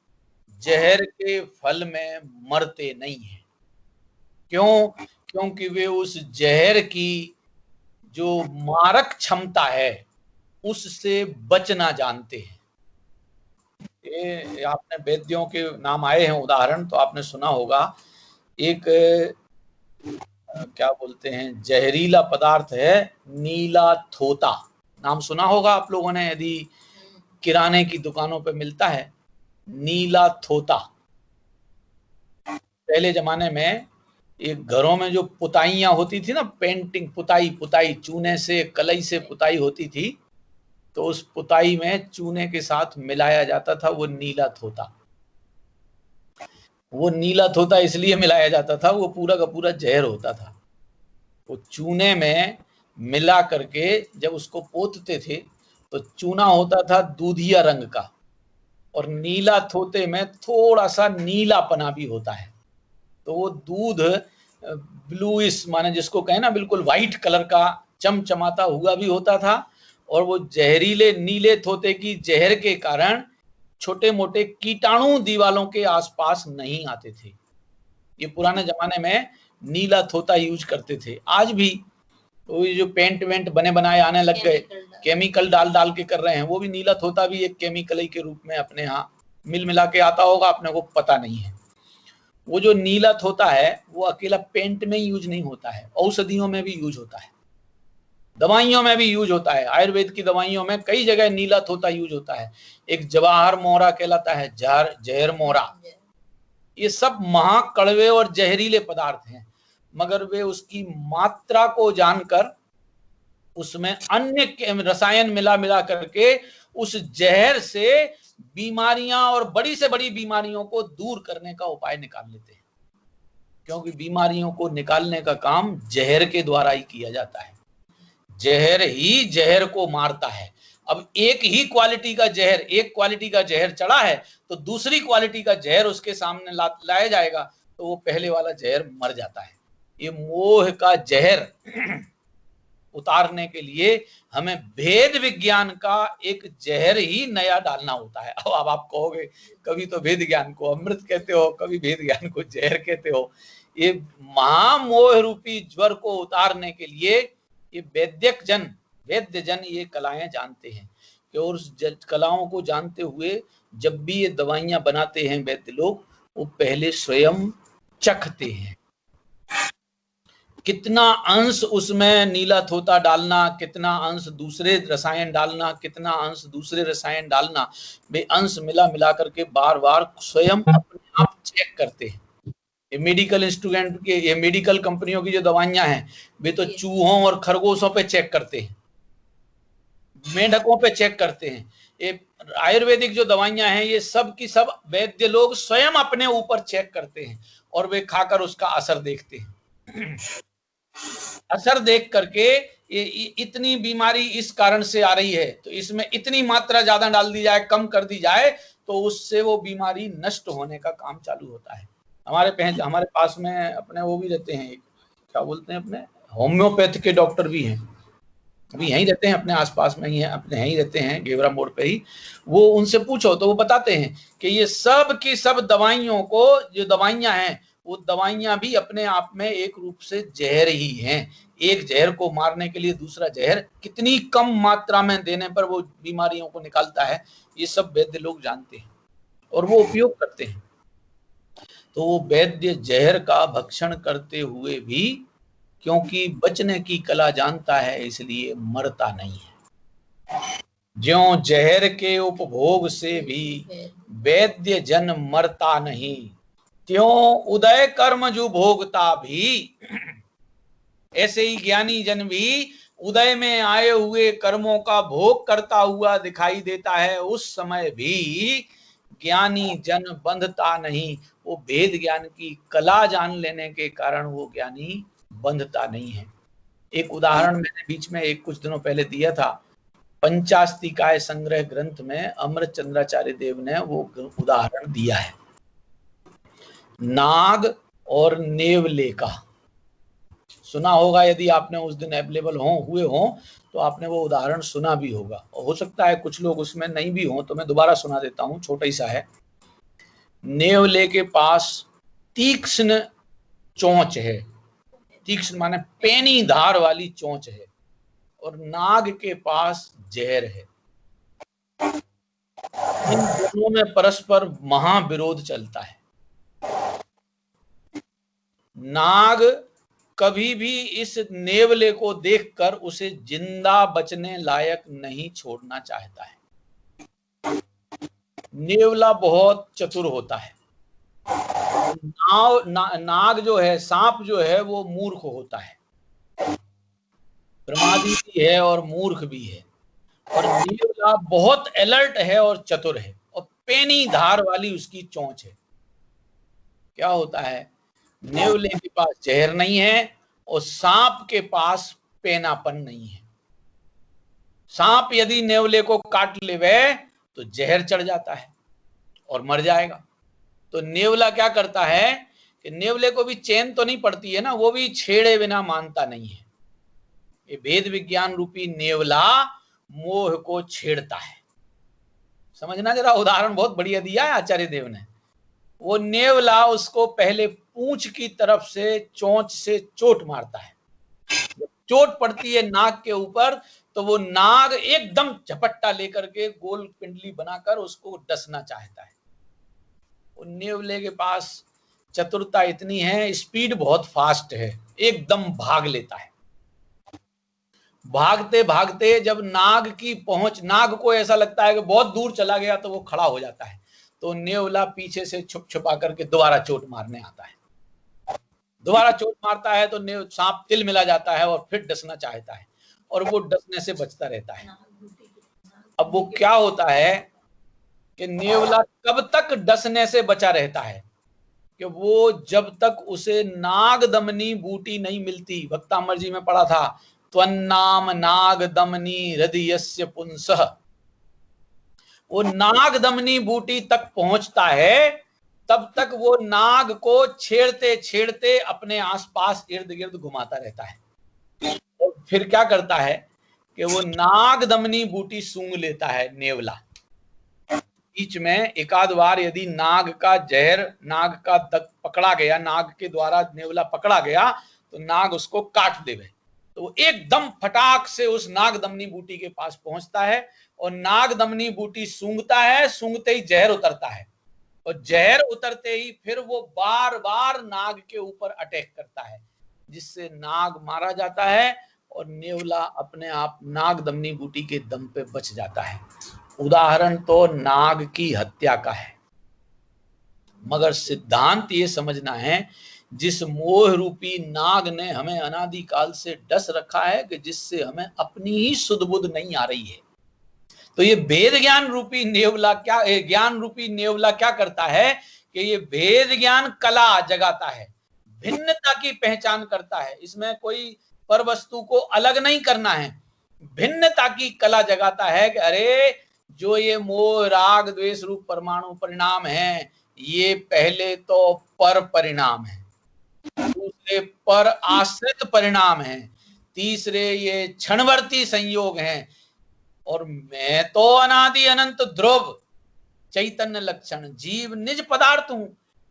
जहर के फल में मरते नहीं है। क्यों? क्योंकि वे उस जहर की जो मारक क्षमता है उससे बचना जानते हैं। ये आपने वैद्यों के नाम आए हैं उदाहरण, तो आपने सुना होगा एक क्या बोलते हैं जहरीला पदार्थ है नीला थोता, नाम सुना होगा आप लोगों ने, यदि किराने की दुकानों पे मिलता है नीला थोता। पहले जमाने में एक घरों में जो पुताइयां होती थी ना, पेंटिंग पुताई चूने से कलई से पुताई होती थी, तो उस पुताई में चूने के साथ मिलाया जाता था वो नीला थोता। वो नीला थोता इसलिए मिलाया जाता था, वो पूरा का पूरा जहर होता था। वो चूने में मिला करके जब उसको पोतते थे तो चूना होता था दूधिया रंग का, और नीला थोते में थोड़ा सा नीलापना भी होता है, तो वो दूध ब्लूइश माने जिसको कहें ना बिल्कुल व्हाइट कलर का चमचमाता हुआ भी होता था। और वो जहरीले नीले थोते की जहर के कारण छोटे मोटे कीटाणु दीवालों के आसपास नहीं आते थे। ये पुराने जमाने में नीला थोता यूज करते थे। आज भी तो ये जो पेंट वेंट बने बनाए आने लग गए, केमिकल डाल के कर रहे हैं, वो भी नीला थोता भी एक केमिकल के रूप में अपने यहाँ मिल मिला के आता होगा, अपने को पता नहीं है। वो जो नीला थोता है वो अकेला पेंट में यूज नहीं होता है, औषधियों में भी यूज होता है, दवाइयों में भी यूज होता है। आयुर्वेद की दवाइयों में कई जगह नीला थोता यूज होता है। एक जवाहर मोहरा कहलाता है, जहर मोहरा। ये सब महाकड़वे और जहरीले पदार्थ हैं, मगर वे उसकी मात्रा को जानकर उसमें अन्य रसायन मिला करके उस जहर से बीमारियां और बड़ी से बड़ी बीमारियों को दूर करने का उपाय निकाल लेते हैं। क्योंकि बीमारियों को निकालने का काम जहर के द्वारा ही किया जाता है। जहर ही जहर को मारता है। अब एक ही क्वालिटी का जहर, एक क्वालिटी का जहर चढ़ा है तो दूसरी क्वालिटी का जहर उसके सामने लाया जाएगा तो वो पहले वाला जहर मर जाता है। ये मोह का जहर उतारने के लिए हमें भेद विज्ञान का एक जहर ही नया डालना होता है। अब आप कहोगे कभी तो भेद ज्ञान को अमृत कहते हो, कभी भेद ज्ञान को जहर कहते हो। ये महामोह रूपी ज्वर को उतारने के लिए ये वैद्य जन ये कलाएं जानते हैं कि, और उस कलाओं को जानते हुए जब भी ये दवाइयां बनाते हैं वैद्य लोग, वो पहले स्वयं चखते हैं कितना अंश उसमें नीला थोता डालना, कितना अंश दूसरे रसायन डालना, कितना अंश दूसरे रसायन डालना। वे अंश मिला करके बार बार स्वयं अपने आप चेक करते हैं। ये मेडिकल इंस्ट्रूमेंट के, ये मेडिकल कंपनियों की जो दवाइयां हैं वे तो चूहों और खरगोशों पे चेक करते हैं, मेंढकों पे चेक करते हैं। ये आयुर्वेदिक जो दवाइयां हैं ये सब की सब वैद्य लोग स्वयं अपने ऊपर चेक करते हैं और वे खाकर उसका असर देखते हैं। असर देख करके ये इतनी बीमारी इस कारण से आ रही है तो इसमें इतनी मात्रा ज्यादा डाल दी जाए, कम कर दी जाए तो उससे वो बीमारी नष्ट होने का काम चालू होता है। हमारे पास में अपने वो भी रहते हैं, क्या बोलते हैं, अपने होम्योपैथ के डॉक्टर भी हैं, अभी यहीं रहते हैं, अपने आसपास में ही है, अपने यहीं रहते हैं गेवरा मोड़ पे ही। वो उनसे पूछो तो वो बताते हैं कि ये सब की सब दवाइयों को, जो दवाइयां हैं वो दवाइयां भी अपने आप में एक रूप से जहर ही हैं। एक जहर को मारने के लिए दूसरा जहर कितनी कम मात्रा में देने पर वो बीमारियों को निकालता है, ये सब वैद्य लोग जानते हैं और वो उपयोग करते हैं। तो वो वैद्य जहर का भक्षण करते हुए भी, क्योंकि बचने की कला जानता है, इसलिए मरता नहीं है। ज्यों जहर के उपभोग से भी वैद्य जन मरता नहीं, त्यों उदय कर्म जो भोगता भी, ऐसे ही ज्ञानी जन भी उदय में आए हुए कर्मों का भोग करता हुआ दिखाई देता है, उस समय भी ज्ञानी जन बंधता नहीं। वो भेद ज्ञान की कला जान लेने के कारण वो ज्ञानी बंधता नहीं है। एक उदाहरण मैंने बीच में कुछ दिनों पहले दिया था, पंचास्तिकाय संग्रह ग्रंथ में अमृत चंद्राचार्य देव ने वो उदाहरण दिया है, नाग और नेवले का। सुना होगा, यदि आपने उस दिन अवेलेबल हुए हो तो आपने वो उदाहरण सुना भी होगा, और हो सकता है कुछ लोग उसमें नहीं भी हो, तो मैं दोबारा सुना देता हूं, छोटा ही सा है। नेवले के पास तीक्ष्ण चोंच है, तीक्ष्ण माने पैनी धार वाली चोंच है, और नाग के पास जहर है। इन दोनों में परस्पर महाविरोध चलता है। नाग कभी भी इस नेवले को देखकर उसे जिंदा बचने लायक नहीं छोड़ना चाहता है। नेवला बहुत चतुर होता है। नाग जो है, सांप जो है, वो मूर्ख होता है, प्रमादी भी है और मूर्ख भी है। और नेवला बहुत अलर्ट है और चतुर है, और पैनी धार वाली उसकी चोंच है। क्या होता है, नेवले के पास जहर नहीं है और सांप के पास पैनापन नहीं है। सांप यदि नेवले को काट लेवे तो जहर चढ़ जाता है और मर जाएगा। तो नेवला क्या करता है कि नेवले को भी चैन तो नहीं पड़ती है ना, वो भी छेड़े बिना मानता नहीं है। ये भेद विज्ञान रूपी नेवला मोह को छेड़ता है। समझना जरा, उदाहरण बहुत बढ़िया दिया है आचार्य देव ने। वो नेवला उसको पहले पूंछ की तरफ से चोंच से चोट मारता है। जब चोट पड़ती है नाग के ऊपर तो वो नाग एकदम झपट्टा लेकर के गोल पिंडली बनाकर उसको डसना चाहता है। वो नेवले के पास चतुरता इतनी है, स्पीड बहुत फास्ट है, एकदम भाग लेता है। भागते भागते जब नाग की पहुंच, नाग को ऐसा लगता है कि बहुत दूर चला गया, तो वो खड़ा हो जाता है। तो नेवला पीछे से छुप छुपा करके दोबारा चोट मारने आता है। दोबारा चोट मारता है तो सांप तिल मिला जाता है और फिर डसना चाहता है, और वो डसने से बचता रहता है। अब वो क्या होता है कि नेवला कब तक डसने से बचा रहता है कि वो जब तक उसे नाग दमनी बूटी नहीं मिलती। भक्तामर जी में पढ़ा था, त्वन्नाम नाग दमनी हृदयस्य पुंसः। वो नाग दमनी बूटी तक पहुंचता है, तब तक वो नाग को छेड़ते छेड़ते अपने आसपास इर्द गिर्द घुमाता रहता है। और फिर क्या करता है कि वो नाग दमनी बूटी सूंघ लेता है नेवला। बीच में एक आध बार यदि नाग का जहर, नाग का तक पकड़ा गया, नाग के द्वारा नेवला पकड़ा गया, तो नाग उसको काट देवे। तो वो एकदम फटाक से उस नाग दमनी बूटी के पास पहुंचता है, और नाग दमनी बूटी सूंघता है, सूंघते ही जहर उतरता है, और जहर उतरते ही फिर वो बार बार नाग के ऊपर अटैक करता है, जिससे नाग मारा जाता है और नेवला अपने आप नाग दमनी बूटी के दम पे बच जाता है। उदाहरण तो नाग की हत्या का है, मगर सिद्धांत ये समझना है, जिस मोह रूपी नाग ने हमें अनादिकाल से डस रखा है कि जिससे हमें अपनी ही सुध बुध नहीं आ रही है, तो ये भेद ज्ञान रूपी नेवला क्या, ज्ञान रूपी नेवला क्या करता है कि ये भेद ज्ञान कला जगाता है, भिन्नता की पहचान करता है। इसमें कोई पर वस्तु को अलग नहीं करना है, भिन्नता की कला जगाता है कि अरे जो ये मोह राग द्वेष रूप परमाणु परिणाम है, ये पहले तो पर परिणाम है, दूसरे पर आश्रित परिणाम है, तीसरे ये क्षणवर्ती संयोग हैं, और मैं तो अनादि अनंत ध्रुव चैतन्य लक्षण जीव निज पदार्थ हूं।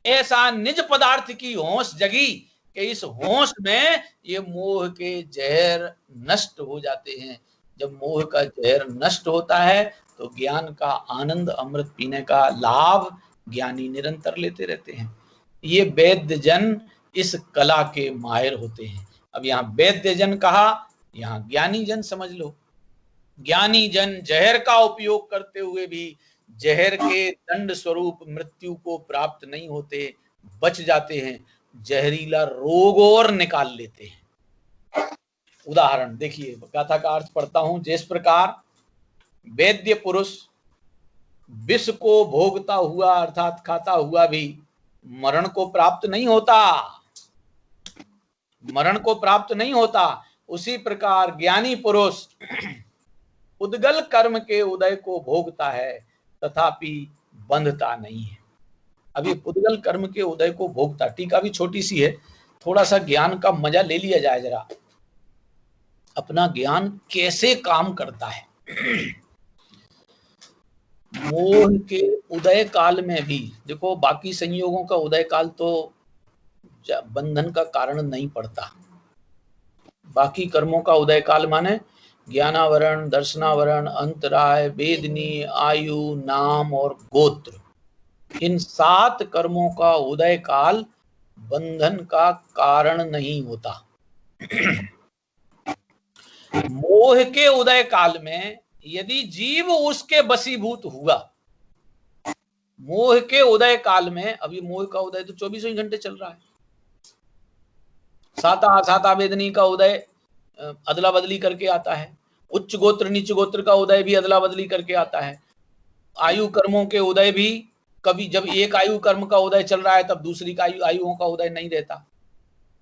ऐसा निज पदार्थ की होश जगी कि इस होश में ये मोह के जहर नष्ट हो जाते हैं। जब मोह का जहर नष्ट होता है तो ज्ञान का आनंद, अमृत पीने का लाभ ज्ञानी निरंतर लेते रहते हैं। ये वैद्य जन इस कला के माहिर होते हैं। अब यहाँ वैद्य जन कहा, यहाँ ज्ञानी जन समझ लो। ज्ञानी जन जहर का उपयोग करते हुए भी जहर के दंड स्वरूप मृत्यु को प्राप्त नहीं होते, बच जाते हैं, जहरीला रोग और निकाल लेते हैं। उदाहरण देखिए, गाथा का अर्थ पढ़ता हूं। जिस प्रकार वैद्य पुरुष विष को भोगता हुआ अर्थात खाता हुआ भी मरण को प्राप्त नहीं होता, मरण को प्राप्त नहीं होता, उसी प्रकार ज्ञानी पुरुष उद्गल कर्म के उदय को भोगता है तथापि बंधता नहीं है। अभी उद्गल कर्म के उदय को भोगता, टीका भी छोटी सी है, थोड़ा सा ज्ञान का मजा ले लिया जाए जरा, अपना ज्ञान कैसे काम करता है। मोह के उदय काल में भी देखो, बाकी संयोगों का उदय काल तो बंधन का कारण नहीं पड़ता, बाकी कर्मों का उदय काल माने ज्ञानावरण, दर्शनावरण, अंतराय, वेदनी, आयु, नाम और गोत्र, इन 7 कर्मों का उदय काल बंधन का कारण नहीं होता। मोह के उदय काल में यदि जीव उसके वशीभूत हुआ, मोह के उदय काल में, अभी मोह का उदय तो 24 घंटे चल रहा है, साता वेदनी का उदय अदला बदली करके आता है, उच्च गोत्र नीच गोत्र का उदय भी अदला बदली करके आता है, आयु कर्मों के उदय भी कभी जब एक आयु कर्म का उदय चल रहा है तब दूसरी का आयुओं का उदय नहीं रहता।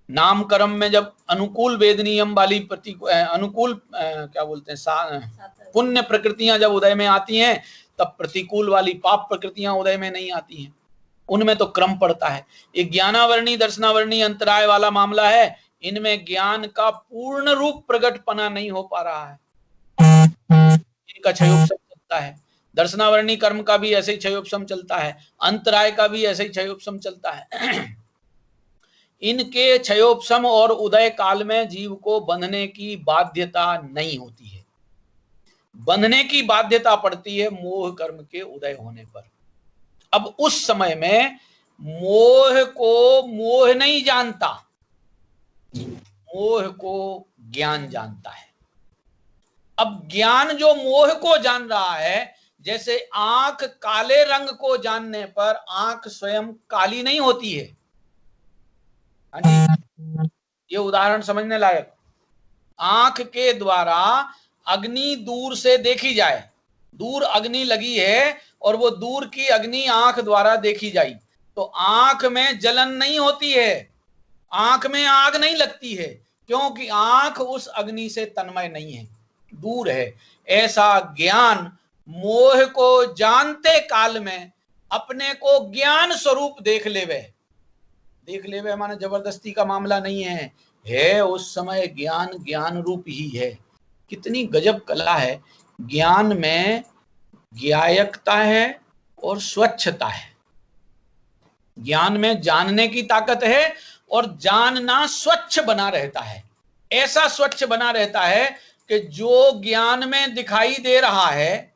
नाम कर्म में जब अनुकूल वेदनियम वाली अनुकूल क्या बोलते हैं पुण्य प्रकृतियां जब उदय में आती हैं तब प्रतिकूल वाली पाप प्रकृतियां उदय में नहीं आती हैं, उनमें तो क्रम पड़ता है। एक ज्ञानावरणी दर्शनावरणी अंतराय वाला मामला है, इनमें ज्ञान का पूर्ण रूप प्रकटपना नहीं हो पा रहा है, इनका क्षयोपशम चलता है। दर्शनावरणी कर्म का भी ऐसे ही क्षयोपशम चलता है, अंतराय का भी ऐसे ही क्षयोपशम चलता है। इनके क्षयोपशम और उदय काल में जीव को बंधने की बाध्यता नहीं होती है, बंधने की बाध्यता पड़ती है मोह कर्म के उदय होने पर। अब उस समय में मोह को मोह नहीं जानता, मोह को ज्ञान जानता है। अब ज्ञान जो मोह को जान रहा है, जैसे आंख काले रंग को जानने पर आंख स्वयं काली नहीं होती है। ये उदाहरण समझने लायक, आंख के द्वारा अग्नि दूर से देखी जाए, दूर अग्नि लगी है और वो दूर की अग्नि आंख द्वारा देखी जाए तो आंख में जलन नहीं होती है, आंख में आग नहीं लगती है, क्योंकि आंख उस अग्नि से तन्मय नहीं है, दूर है। ऐसा ज्ञान मोह को जानते काल में अपने को ज्ञान स्वरूप देख लेवे माने जबरदस्ती का मामला नहीं है उस समय ज्ञान ज्ञान रूप ही है। कितनी गजब कला है, ज्ञान में ज्ञायकता है और स्वच्छता है, ज्ञान में जानने की ताकत है और जानना स्वच्छ बना रहता है। ऐसा स्वच्छ बना रहता है कि जो ज्ञान में दिखाई दे रहा है,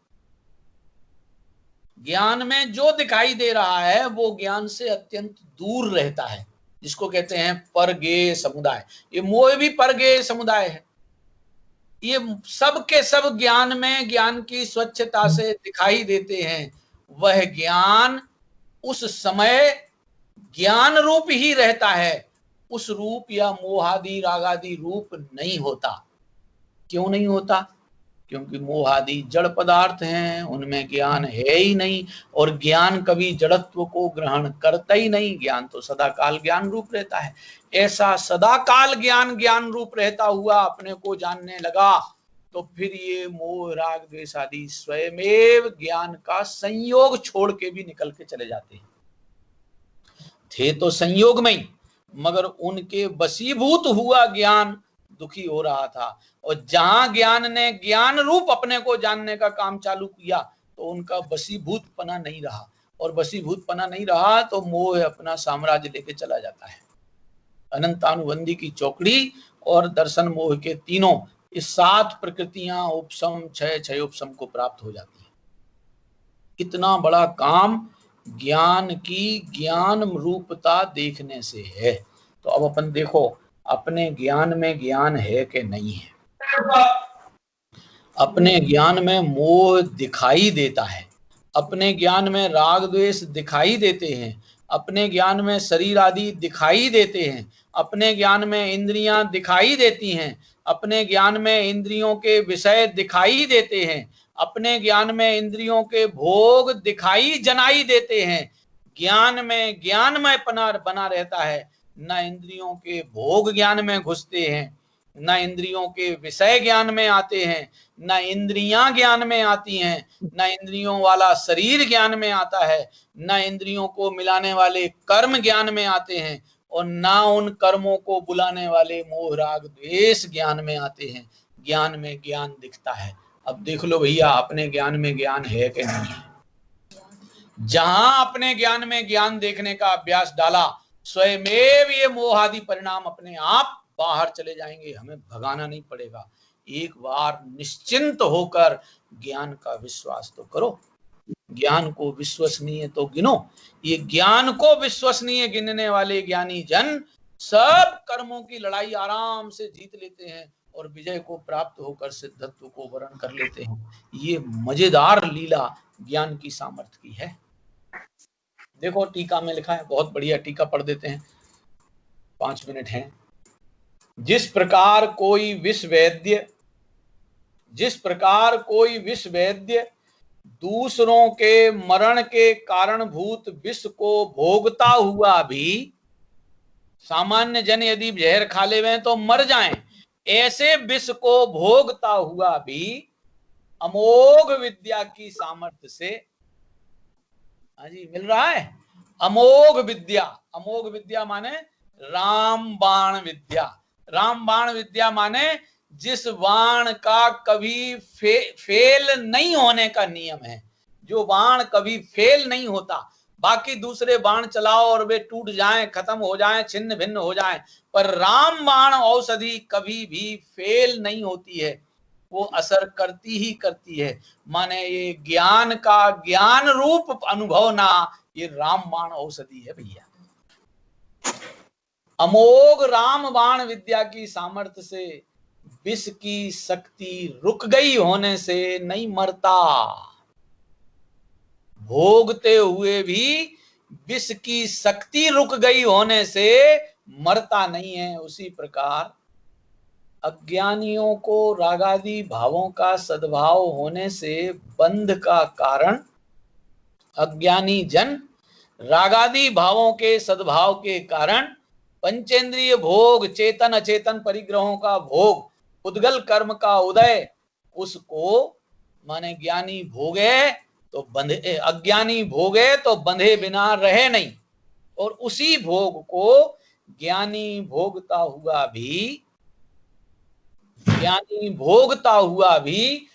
ज्ञान में जो दिखाई दे रहा है वो ज्ञान से अत्यंत दूर रहता है, जिसको कहते हैं परगेय समुदाय। ये मोह भी परगेय समुदाय है। ये सब के सब ज्ञान में ज्ञान की स्वच्छता से दिखाई देते हैं, वह ज्ञान उस समय ज्ञान रूप ही रहता है, उस रूप या मोहादि रागादि रूप नहीं होता। क्यों नहीं होता? क्योंकि मोहादि जड़ पदार्थ हैं, उनमें ज्ञान है ही नहीं, और ज्ञान कभी जड़त्व को ग्रहण करता ही नहीं, ज्ञान तो सदाकाल ज्ञान रूप रहता है। ऐसा सदाकाल ज्ञान ज्ञान रूप रहता हुआ अपने को जानने लगा तो फिर ये मोह राग द्वेष आदि स्वयमेव ज्ञान का संयोग छोड़ के भी निकल के चले जाते हैं। थे तो संयोग में ही, मगर उनके वशीभूत हुआ ज्ञान दुखी हो रहा था, और जहां ज्ञान ने ज्ञान रूप अपने को जानने का काम चालू किया तो उनका वशीभूतपना नहीं रहा, और वशीभूतपना नहीं रहा तो मोह अपना साम्राज्य लेके चला जाता है। अनंतानुबंधी की चौकड़ी और दर्शन मोह के तीनों, इस 7 प्रकृतियां उपशम क्षय क्षयोपशम को प्राप्त हो जाती है। इतना बड़ा काम ज्ञान की ज्ञान रूपता देखने से है। तो अब अपन देखो अपने ज्ञान में ज्ञान है कि नहीं है। अपने ज्ञान में मोह दिखाई देता है, अपने ज्ञान में राग द्वेष दिखाई देते हैं, अपने ज्ञान में शरीर आदि दिखाई देते हैं, अपने ज्ञान में इंद्रियां दिखाई देती हैं, अपने ज्ञान में इंद्रियों के विषय दिखाई देते हैं, अपने ज्ञान में इंद्रियों के भोग दिखाई जनाई देते हैं। ज्ञान में ज्ञानमय बना रहता है, न इंद्रियों के भोग ज्ञान में घुसते हैं, न इंद्रियों के विषय ज्ञान में आते हैं, न इंद्रियां ज्ञान में आती हैं, न इंद्रियों वाला शरीर ज्ञान में आता है, न इंद्रियों को मिलाने वाले कर्म ज्ञान में आते हैं, और न उन कर्मों को बुलाने वाले मोह राग द्वेष ज्ञान में आते हैं। ज्ञान में ज्ञान दिखता है। अब देख लो भैया अपने ज्ञान में ज्ञान है कि नहीं है। जहां अपने ज्ञान में ज्ञान देखने का अभ्यास डाला, स्वयमेव ये मोहादि परिणाम अपने आप बाहर चले जाएंगे, हमें भगाना नहीं पड़ेगा। एक बार निश्चिंत होकर ज्ञान का विश्वास तो करो, ज्ञान को विश्वसनीय तो गिनो। ये ज्ञान को विश्वसनीय गिनने वाले ज्ञानी जन सब कर्मों की लड़ाई आराम से जीत लेते हैं और विजय को प्राप्त होकर सिद्धत्व को वर्ण कर लेते हैं। ये मजेदार लीला ज्ञान की सामर्थ्य की है। देखो टीका में लिखा है, बहुत बढ़िया टीका पढ़ देते हैं, 5 मिनट हैं। जिस प्रकार कोई विष वैद्य दूसरों के मरण के कारणभूत विष को भोगता हुआ भी, सामान्य जन यदि जहर खा ले तो मर जाएं, ऐसे विष को भोगता हुआ भी अमोघ विद्या की सामर्थ्य से, हाजी मिल रहा है, अमोघ विद्या माने रामबाण विद्या। रामबाण विद्या माने जिस बाण का कभी फेल नहीं होने का नियम है, जो बाण कभी फेल नहीं होता। बाकी दूसरे बाण चलाओ और वे टूट जाएं, खत्म हो जाएं, छिन्न भिन्न हो जाएं, पर रामबाण औषधि कभी भी फेल नहीं होती है, वो असर करती ही करती है। माने ये ज्ञान का ज्ञान रूप अनुभव ना, ये रामबाण औषधि है भैया। अमोघ रामबाण विद्या की सामर्थ्य से विष की शक्ति रुक गई होने से नहीं मरता, भोगते हुए भी विष की शक्ति रुक गई होने से मरता नहीं है। उसी प्रकार अज्ञानियों को रागादि भावों का सद्भाव होने से बंध का कारण, अज्ञानी जन रागादि भावों के सद्भाव के कारण पंचेंद्रिय भोग, चेतन अचेतन परिग्रहों का भोग, उद्गल कर्म का उदय, उसको माने ज्ञानी भोगे तो बंधे, अज्ञानी भोगे तो बंधे बिना रहे नहीं, और उसी भोग को ज्ञानी भोगता हुआ भी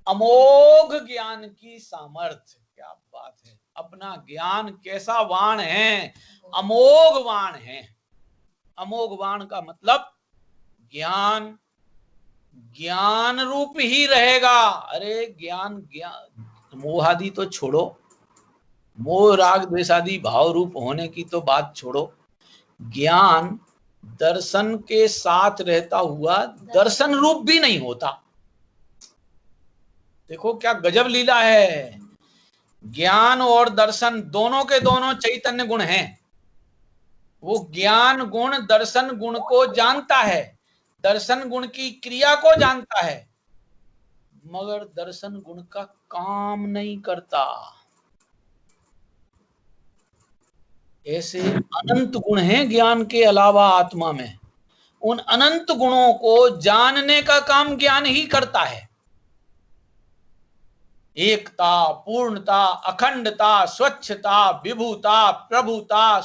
अमोघ ज्ञान की सामर्थ्य। क्या बात है, अपना ज्ञान कैसा वाण है, अमोघ वाण है। अमोघ वाण का मतलब ज्ञान रूप ही रहेगा। अरे ज्ञान मोहादि तो छोड़ो, मोह राग द्वेषादि भाव रूप होने की तो बात छोड़ो, ज्ञान दर्शन के साथ रहता हुआ दर्शन रूप भी नहीं होता। देखो क्या गजब लीला है। ज्ञान और दर्शन दोनों के दोनों चैतन्य गुण हैं। वो ज्ञान गुण दर्शन गुण को जानता है, दर्शन गुण की क्रिया को जानता है, मगर दर्शन गुण का काम नहीं करता। ऐसे अनंत गुण हैं ज्ञान के अलावा आत्मा में। उन अनंत गुणों को जानने का काम ज्ञान ही करता है। एकता, पूर्णता, अखंडता, स्वच्छता, विभुता, प्रभुता,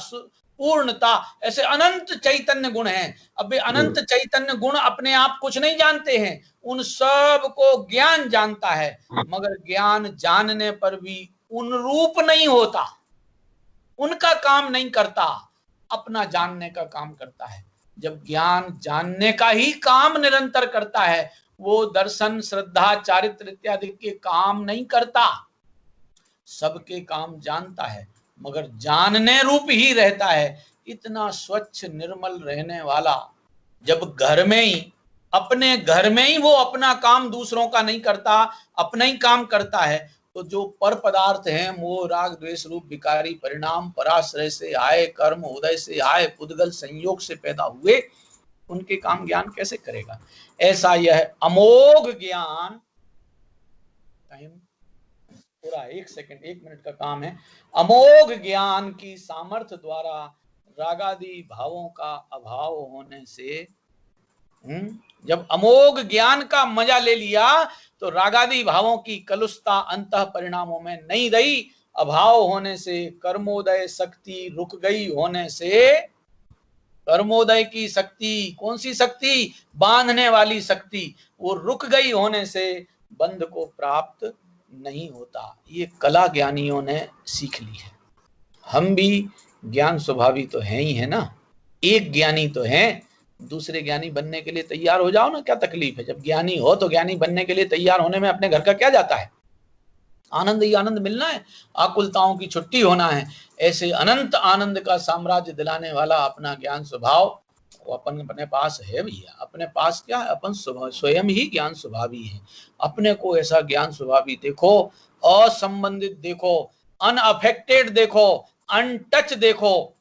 पूर्णता, ऐसे अनंत चैतन्य गुण हैं। अब वे अनंत चैतन्य गुण अपने आप कुछ नहीं जानते हैं, उन सब को ज्ञान जानता है, मगर ज्ञान जानने पर भी उन रूप नहीं होता, उनका काम नहीं करता, अपना जानने का काम करता है। जब ज्ञान जानने का ही काम निरंतर करता है, वो दर्शन, श्रद्धा, चारित्र इत्यादि के काम नहीं करता, सबके काम जानता है। मगर जानने रूप ही रहता है। इतना स्वच्छ निर्मल रहने वाला जब घर में ही, अपने घर में ही वो अपना काम दूसरों का नहीं करता, अपना ही काम करता है, तो जो पर पदार्थ हैं मोह राग द्वेष रूप विकारी परिणाम पराश्रय से आए, कर्म उदय से आए, पुद्गल संयोग से पैदा हुए, उनके काम ज्ञान कैसे करेगा। ऐसा यह अमोघ ज्ञान, टाइम पूरा 1 मिनट का काम है। अमोघ ज्ञान की सामर्थ्य द्वारा रागादि भावों का अभाव होने से, जब अमोघ ज्ञान का मजा ले लिया तो रागादि भावों की कलुषता अंतः परिणामों में नहीं रही। अभाव होने से कर्मोदय शक्ति रुक गई, होने से कर्मोदय की शक्ति, कौन सी शक्ति, बांधने वाली शक्ति, वो रुक गई होने से बंध को प्राप्त नहीं होता। ये कला ज्ञानियों ने सीख ली है। हम भी ज्ञान स्वभावी तो हैं ही है ना, एक ज्ञानी तो हैं, दूसरे ज्ञानी बनने के लिए तैयार हो जाओ ना, क्या तकलीफ है। जब ज्ञानी हो तो ज्ञानी बनने के लिए तैयार होने में अपने घर का क्या जाता है, आनंद ही आनंद मिलना है, आकुलताओं की छुट्टी होना है। ऐसे अनंत आनंद का साम्राज्य दिलाने वाला अपना ज्ञान स्वभाव वो अपन अपने पास है भैया। अपने पास क्या है, अपन स्वयं ही ज्ञान स्वभावी है। अपने को ऐसा ज्ञान स्वभावी देखो, असंबंधित देखो, अनअफेक्टेड देखो, अनटच देखो,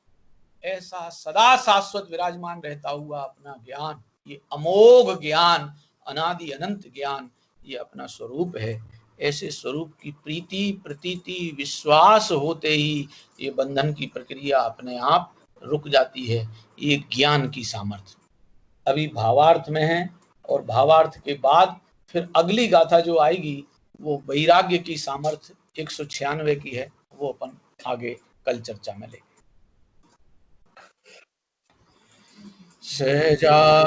ऐसा सदा शाश्वत विराजमान रहता हुआ अपना ज्ञान, ये अमोघ ज्ञान, अनादि अनंत ज्ञान, ये अपना स्वरूप है। ऐसे स्वरूप की प्रीति प्रतीति विश्वास होते ही ये बंधन की प्रक्रिया अपने आप रुक जाती है। ये ज्ञान की सामर्थ्य। अभी भावार्थ में है, और भावार्थ के बाद फिर अगली गाथा जो आएगी वो वैराग्य की सामर्थ्य 196 की है, वो अपन आगे कल चर्चा में लेंगे। सहजा